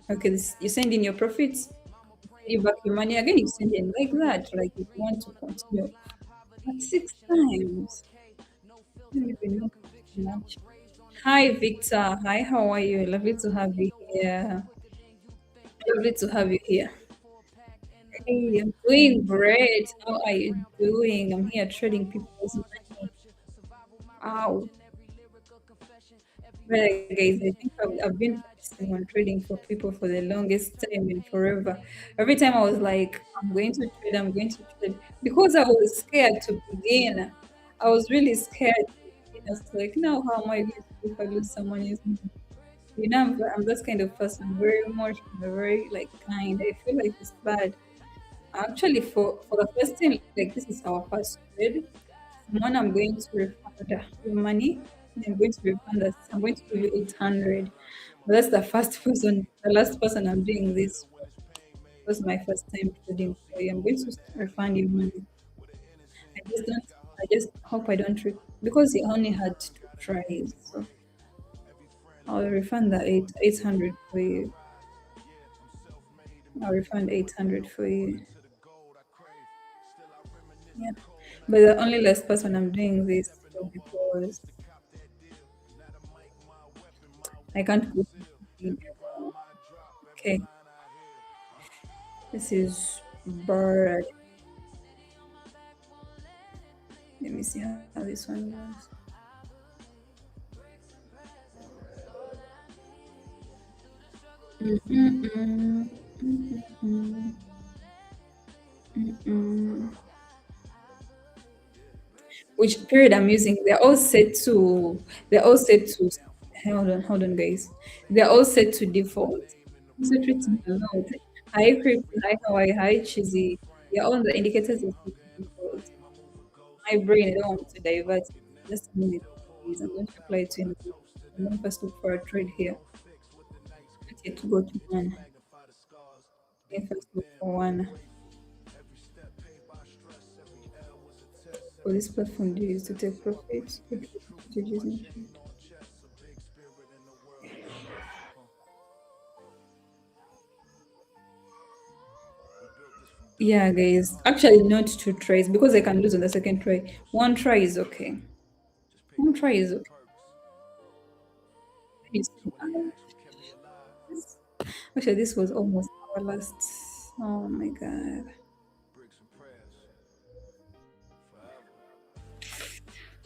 okay. You send in your profits, send you back your money again. You send in like that. Like if you want to continue, but 6 times. I don't even know too much. Hi, Victor. Hi, how are you? Lovely to have you here. Lovely to have you here. Hey, I'm doing great. How are you doing? I'm here trading people's money. Wow. Well, guys, I think I've been practicing on trading for people for the longest time and forever. Every time I was like, I'm going to trade. Because I was scared to begin. I was really scared to begin. I was like, now how am I going to do if I lose someone's money? I'm this kind of person, very emotional, very like kind. I feel like it's bad. Actually, for the first time, like this is our first trade. Someone I'm going to refund your money. I'm going to refund us. I'm going to give you 800. But that's the first person, the last person I'm doing this for. It was my first time trading for you. I'm going to refund your money. I just don't. I just hope I don't because you only had 2 tries. So I'll refund the 800 for you. I'll refund 800 for you. Yeah. But the only last person I'm doing this for because I can't go to okay. This is bird. Let me see how this one goes. Mm-mm, mm-mm, mm-mm. Which period I'm using? They're all set to. They're all set to. Hold on, guys. They're all set to default. Concentrating a lot. Hi, Crypt. Hi, Hawaii. Hi, Cheesy. Yeah, all the indicators are set to default. My brain, I don't want to divert. Just a minute, please. I'm going to apply to you. I'm going to first look for a trade here. Not yet to go to one. Let me first look for one. For this platform, do you use to take profits? What strategies and trade? Yeah, guys. Actually, not 2 tries because I can lose on the second try. One try is okay. One try is okay. It's- this- Actually, this was almost our last. Oh my god.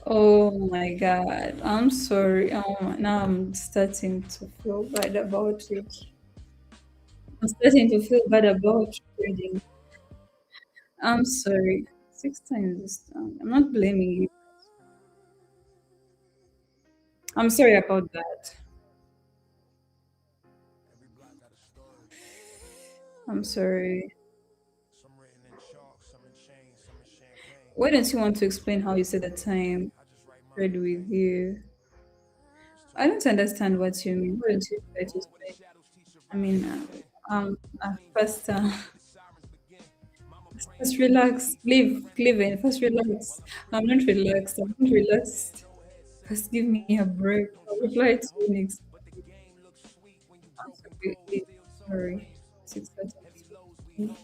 Oh my god. I'm sorry. Now I'm starting to feel bad about it. I'm starting to feel bad about trading. I'm sorry. 6 times this time. I'm not blaming you. I'm sorry about that. I'm sorry. Why don't you want to explain how you said the time trade with you? I don't understand what you mean. Why don't you try to explain? I mean, first, first relax. Leave in. First relax. I'm not relaxed. I'm not relaxed. First, give me a break. I'll reply to you next. I'm sorry. Sorry. 6:30.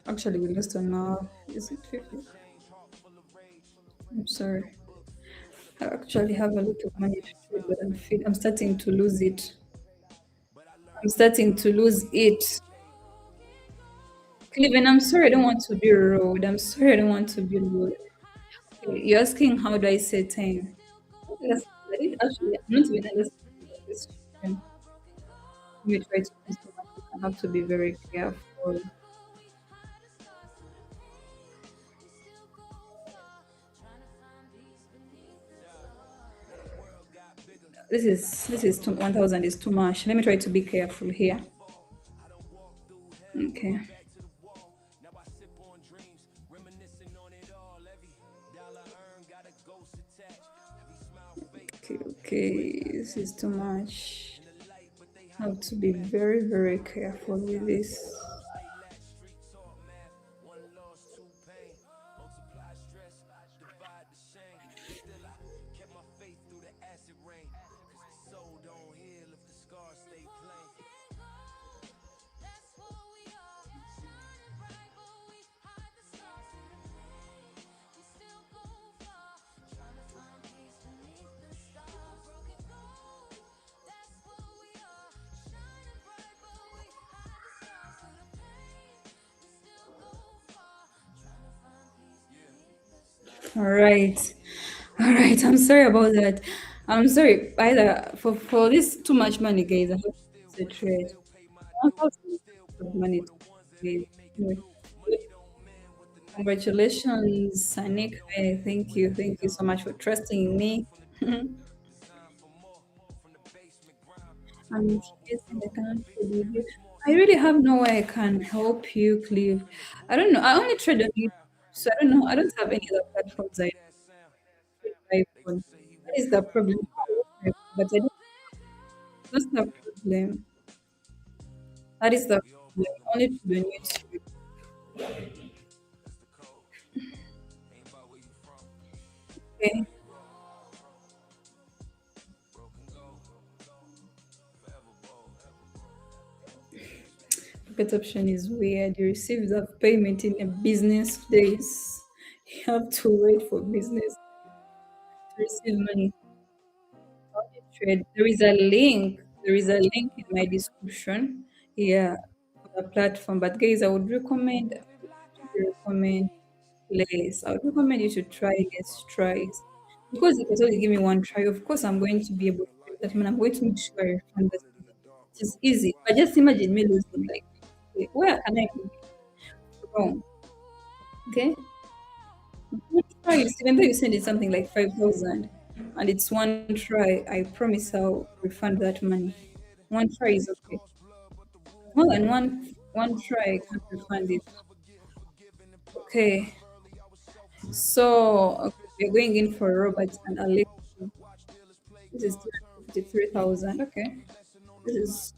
Actually, we lost an hour. Is it 50? I'm sorry. I actually have a lot of money to trade, but I'm starting to lose it. I'm starting to lose it. Cleveland, I'm sorry, I don't want to be rude. I'm sorry, I don't want to be rude. Okay, you're asking how do I set time? Yes, I did actually, I'm not even understanding the question. You try to use the mic, I have to be very careful. This is 1,000 is too much. Let me try to be careful here. Okay. Okay, okay. This is too much. I have to be very, very careful with this. All right. All right. I'm sorry about that. I'm sorry. Either for this too much money, guys, I have to trade. 1,000 is a lot of money to guys. Anyway, congratulations, Nick. Thank you. Thank you so much for trusting in me. I'm chasing the country with you. I really have no way I can help you, Cleve. I don't know. I only trade on YouTube, so I don't know. I don't have any other platforms I trade on. That is the problem. But I don't. That's the problem. That is the problem. Only trade on YouTube. Okay. Pocket option is weird. You receive the payment in a business days. You have to wait for business to receive money. Trade. There is a link. There is a link in my description. Yeah, for the platform. But guys, I would recommend Place. I would recommend you to try Let's Tries. Because if it's only give me one try, of course I'm going to be able to do that. Man, I'm going to make sure I refund this money. It is easy. But just imagine me losing like, wait, where can I be wrong? Okay? One try, even though you send it something like 5,000 and it's one try, I promise I'll refund that money. One try is okay. More than one try, I can't refund it. Okay. So okay, we're going in for Robert and Alex. This is 253,000. Okay. This is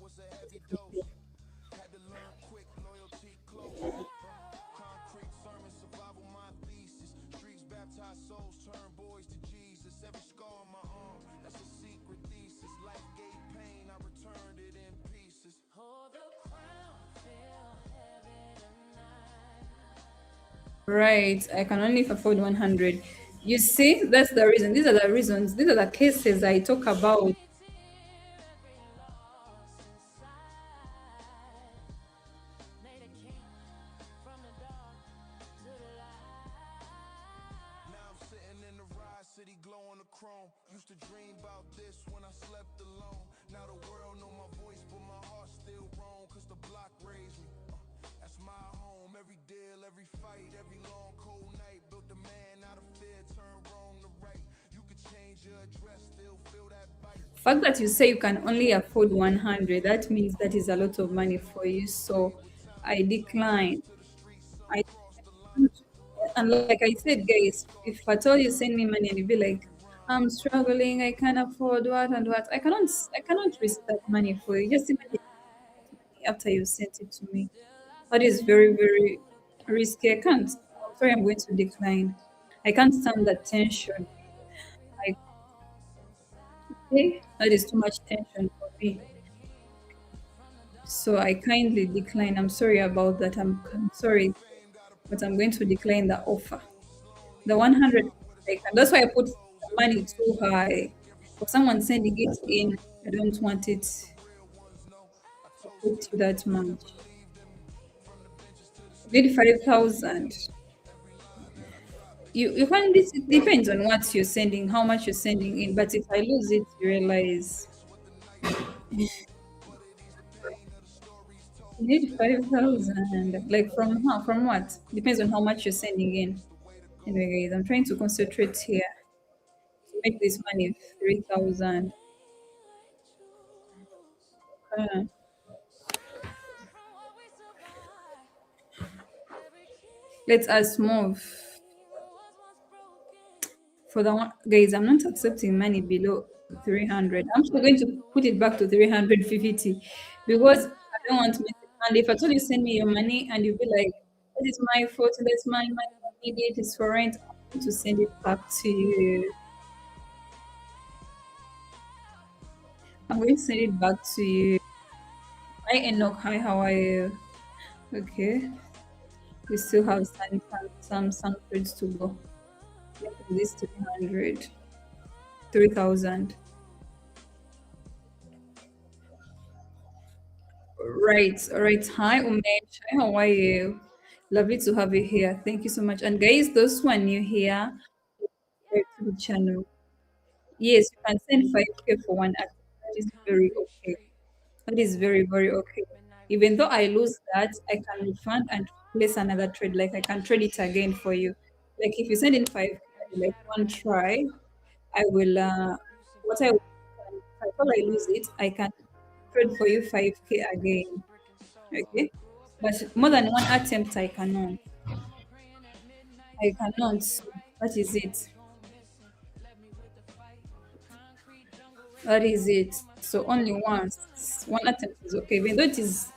right. I can only afford 100. You see, that's the reason. These are the reasons. These are the cases I talk about. Fact that you say you can only afford 100, that means that is a lot of money for you. So I decline. I and like I said, guys, if at all you send me money and you be like, I'm struggling, I can't afford what and what, I cannot risk that money for you. Just imagine after you sent it to me. That is very, very risky. I can't. I'm sorry, I'm going to decline. I can't stand that tension. Like, okay, that is too much tension for me. So I kindly decline. I'm sorry about that. I'm sorry, but I'm going to decline the offer. The 100, like, and that's why I put the money too high. For someone sending it in, I don't want it to put to that much. Did 5,000. You can, this it depends on what you're sending, how much you're sending in. But if I lose it, you realize you need 5,000. Like from how? From what? Depends on how much you're sending in. Anyway, guys, I'm trying to concentrate here to make this money 3,000. Uh, let us move. For the one, guys, I'm not accepting money below 300. I'm still going to put it back to 350 because I don't want to miss it. And if at all you send me your money and you be like, that is my fault, that's my money, I need it, it's for rent, I'm going to send it back to you. I'm going to send it back to you. Hi, Enoch. Hi, how are you? Okay. We still have some hundreds to go. Get this 300, 3,000. Right. All right. Hi, Umesh. Hi, how are you? Lovely to have you here. Thank you so much. And guys, those who are new here, subscribe to the channel. Yes, you can send 5K for one act. That is very okay. That is very, very okay. Even though I lose that, I can refund and place another trade. Like I can trade it again for you. Like if you send in 5K, like one try, I will, what I will, if I thought I lose it, I can trade for you 5K again. Okay. But more than one attempt, I cannot. I cannot. So that is it. That is it. So only once. One attempt is okay. Even though it is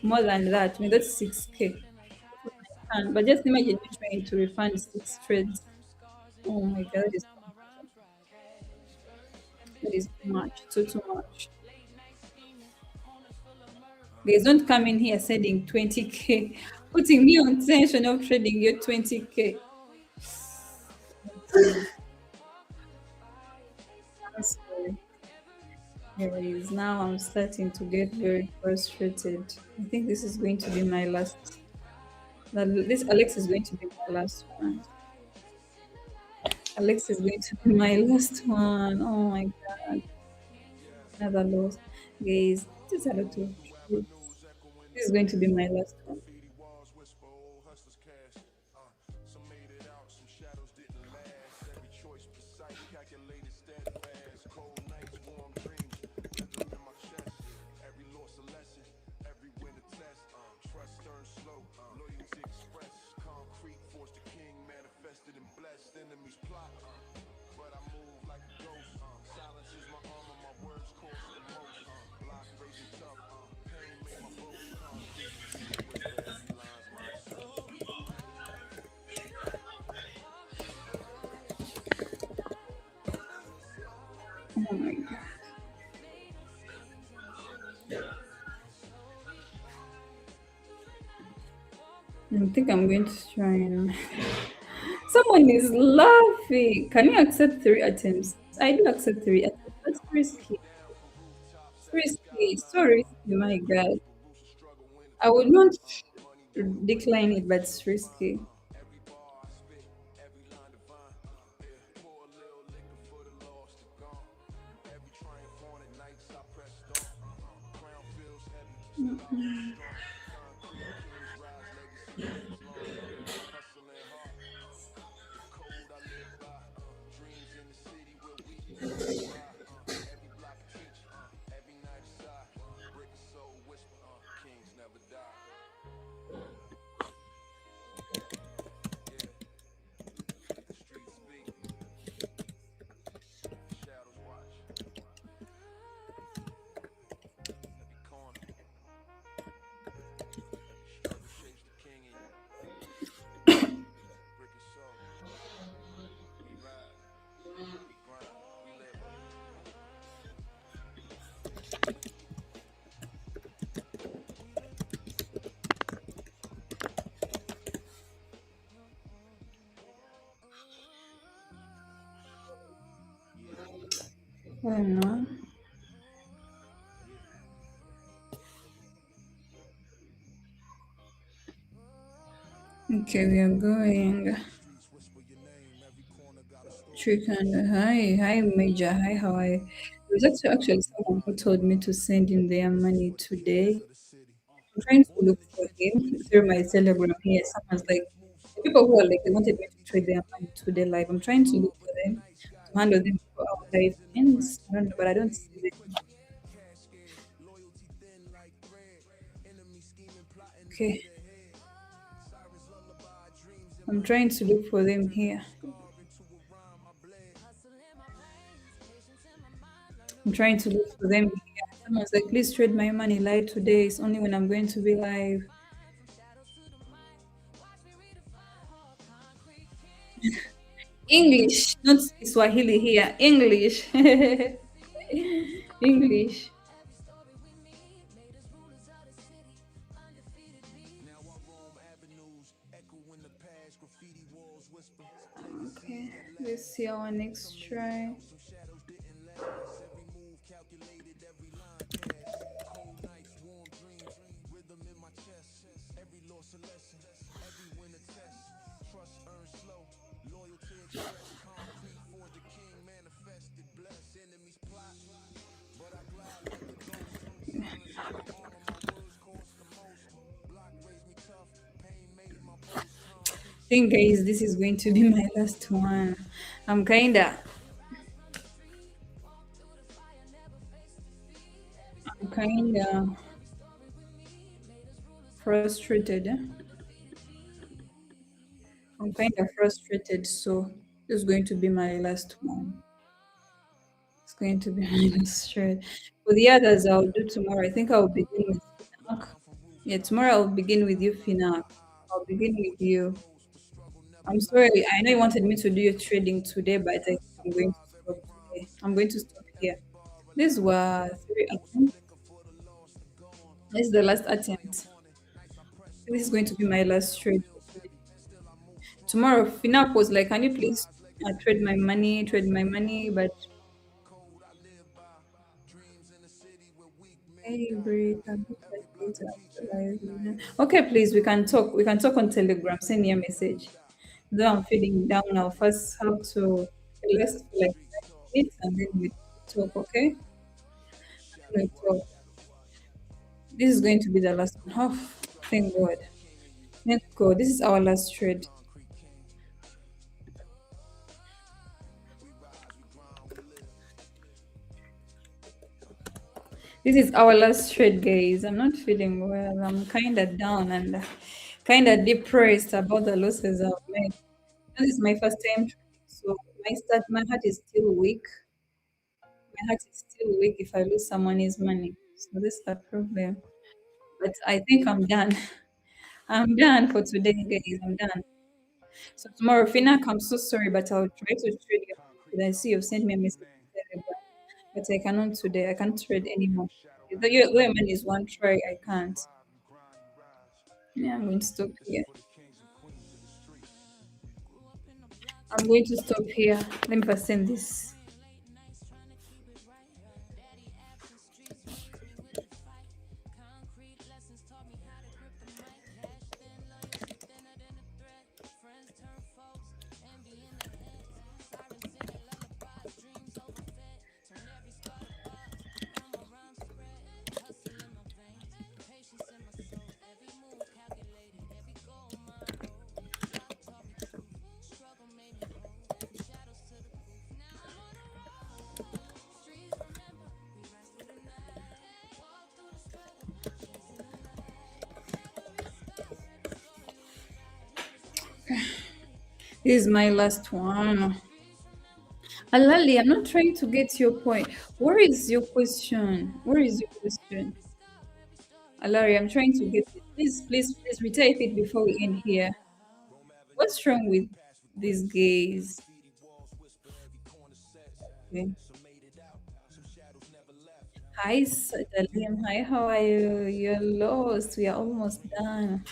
more than that, even though it's 6K. But just imagine you trying to refund six trades. Oh my god, that is too much. That is too much. Too much. Guys, don't come in here sending 20K, putting me on tension of trading your 20K. I'm sorry. Anyways, now I'm starting to get very frustrated. I think this is going to be my last. This Alex is going to be my last one. Alex is going to be my last one. Oh my god, another loss. Guys, this is a lot of truth. This is going to be my last one. Graffiti walls whisper old hustlers cast. Some made it out, some shadows didn't last. Every choice precise, calculated, steadfast. Cold nights, warm dreams, rhythm in my chest. Every loss a lesson, every win a test. Trust turned slow, loyalty expressed. Concrete forced the king, manifested and blessed. Enemies plot, but I move like a ghost. Silence is my armor, my words cost the most. Block raising tough, pain made my boast. Concrete streets whisper every line's my soul. Oh my god. I think I'm going to try and. Someone is laughing. Can you accept 3 attempts? I do accept 3 attempts. That's risky. It's risky. So risky, my God. I would not decline it, but it's risky. Every bar I spit, every line divine. Yeah, pour a little liquor for the lost and gone. Every triumph on at nights I pressed on. Crown feels heavy, still I hold strong. Concrete kings rise, legacy lives long. Hustling hard, the code I live by. Dreams in the city where we never fly. Every block a teach, every night a sigh. Brick and soul whisper, kings never die. Yeah, let the streets speak, shadows watch. Every corner, every struggle shapes the king in you. Brick and soul, we ride, we grind, we live. I don't know. Okay, we are going. Streets whisper your name, every corner got a story. Chicken. Hi, Major. Hi, how are you? There's actually someone who told me to send in their Listen money for the keys today. of the city. I'm trying to Born in look the for trenches where him they through say my peace is Telegram here. love. Someone's like, Move the slow, people who are like, they move wanted me to steady, trade their tread money lightly. today live. I'm trying to look Evolve, for but the them nights got to handle them deeper. before our live Lessons in the ends. cracks, I don't know, but I don't see fading them. quicker. Cash scared, loyalty Okay, I'm trying to look for them here. I'm trying to look for them here. Someone's like, please trade my money live today. It's only when I'm going to be live. English, not Swahili here. English. English. Okay, let's see our next try. Think guys, this is going to be my last one. I'm kinda frustrated. I'm kind of frustrated, so this is going to be my last one. It's going to be my last trade. For the others, I'll do tomorrow. I think I'll begin with Finak. Yeah, tomorrow I'll begin with you, Finak. I'll begin with you. I'm sorry, I know you wanted me to do your trading today, but I think I'm going to stop today. I'm going to stop here. This was three attempts. This is the last attempt. This is going to be my last trade for today. Tomorrow, Finak was like, can you please trade my money, but hey, break. Can we chat later after live? Okay, please, we can talk. We can talk on Telegram. Send me a message. Though I'm feeling down, I'll first have to rest for like 5 minutes and then we talk, okay? We talk. This is going to be the last one. Oh, thank God. Thank God. This is our last trade. This is our last trade, guys. I'm not feeling well. I'm kind of down and kind of depressed about the losses I've made. This is my first time trading, so my heart is still weak. My heart is still weak if I lose someone's money. So this is the problem. But I think I'm done. I'm done for today, guys. I'm done. So tomorrow, Finak, I'm so sorry, but I'll try to trade you. I see you've sent me a message on Telegram, but I cannot today. I can't trade anymore. Your money is one try. I can't. Yeah, I'm going to stop here. I'm going to stop here. Let me first send this. This is my last one. Alali, I'm not trying to get your point. Where is your question? Where is your question? Alari, I'm trying to get it. Please, please, please retype it before we end here. What's wrong with these gays? Okay. Hi, Salim. Hi, how are you? You're lost. We are almost done.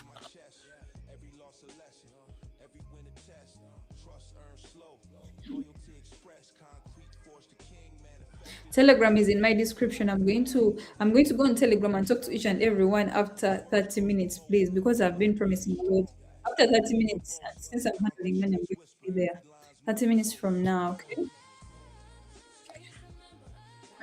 Telegram is in my description. I'm going to go on Telegram and talk to each and everyone after 30 minutes, please, because I've been promising a lot. After 30 minutes, since I'm handling money, I'm going to be there. 30 minutes from now, okay?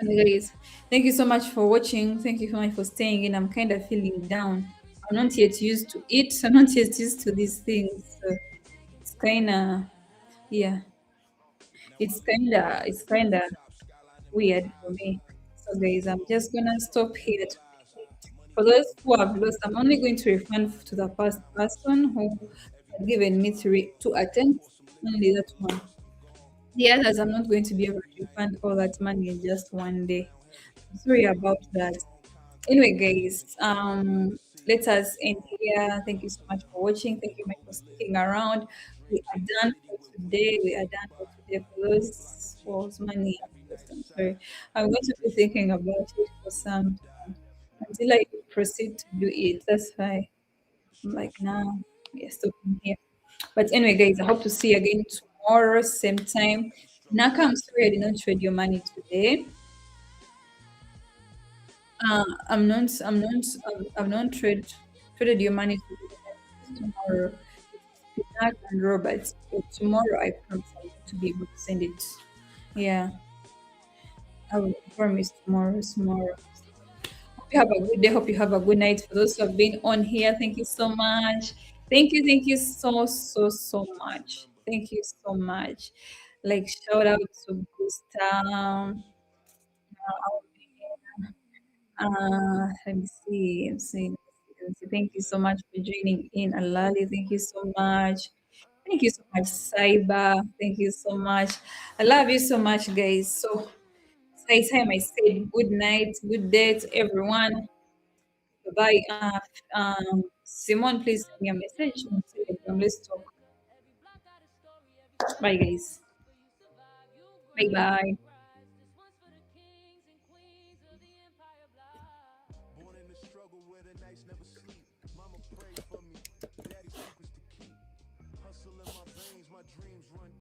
And guys, thank you so much for watching. Thank you so much for staying in. I'm kind of feeling down. I'm not yet used to it. I'm not yet used to these things. So it's kind of, yeah, it's kind of weird for me. So guys, I'm just gonna stop here today. For those who have lost, I'm only going to refund to the past person who had given me two attempts, only that one. The others, I'm not going to be able to refund all that money in just one day. I'm sorry about that. Anyway, guys, let us end here. Thank you so much for watching. Thank you much for sticking around. We are done for today. We are done for today. For those whose money I've lost, I'm sorry. I'm going to be thinking about it for some time until I proceed to do it. That's why I'm like, nah, we are stopping here. But anyway, guys, I hope to see you again tomorrow, same time. Naka, I'm sorry I did not trade your money today. I've not traded your money today. Tomorrow. It's Pinak and Robert. But tomorrow, I promise I'm going to be able to send it. Yeah, I will promise tomorrow. Hope you have a good day. Hope you have a good night. For those who have been on here, thank you so much. Thank you so much. Thank you so much. Like shout out to Gustav. Let me see. Let me see. Thank you so much for joining in, Alali. Thank you so much. Thank you so much, Saiba. Thank you so much. I love you so much, guys. So, it's time I said good night, good day to everyone. Bye. Simone, please send me a message on Telegram. Let's talk. Bye, guys. Bye bye. Born in the struggle where the nights never sleep. Mama prayed for me. Daddy secrets to keep. Hustle in my veins, my dreams run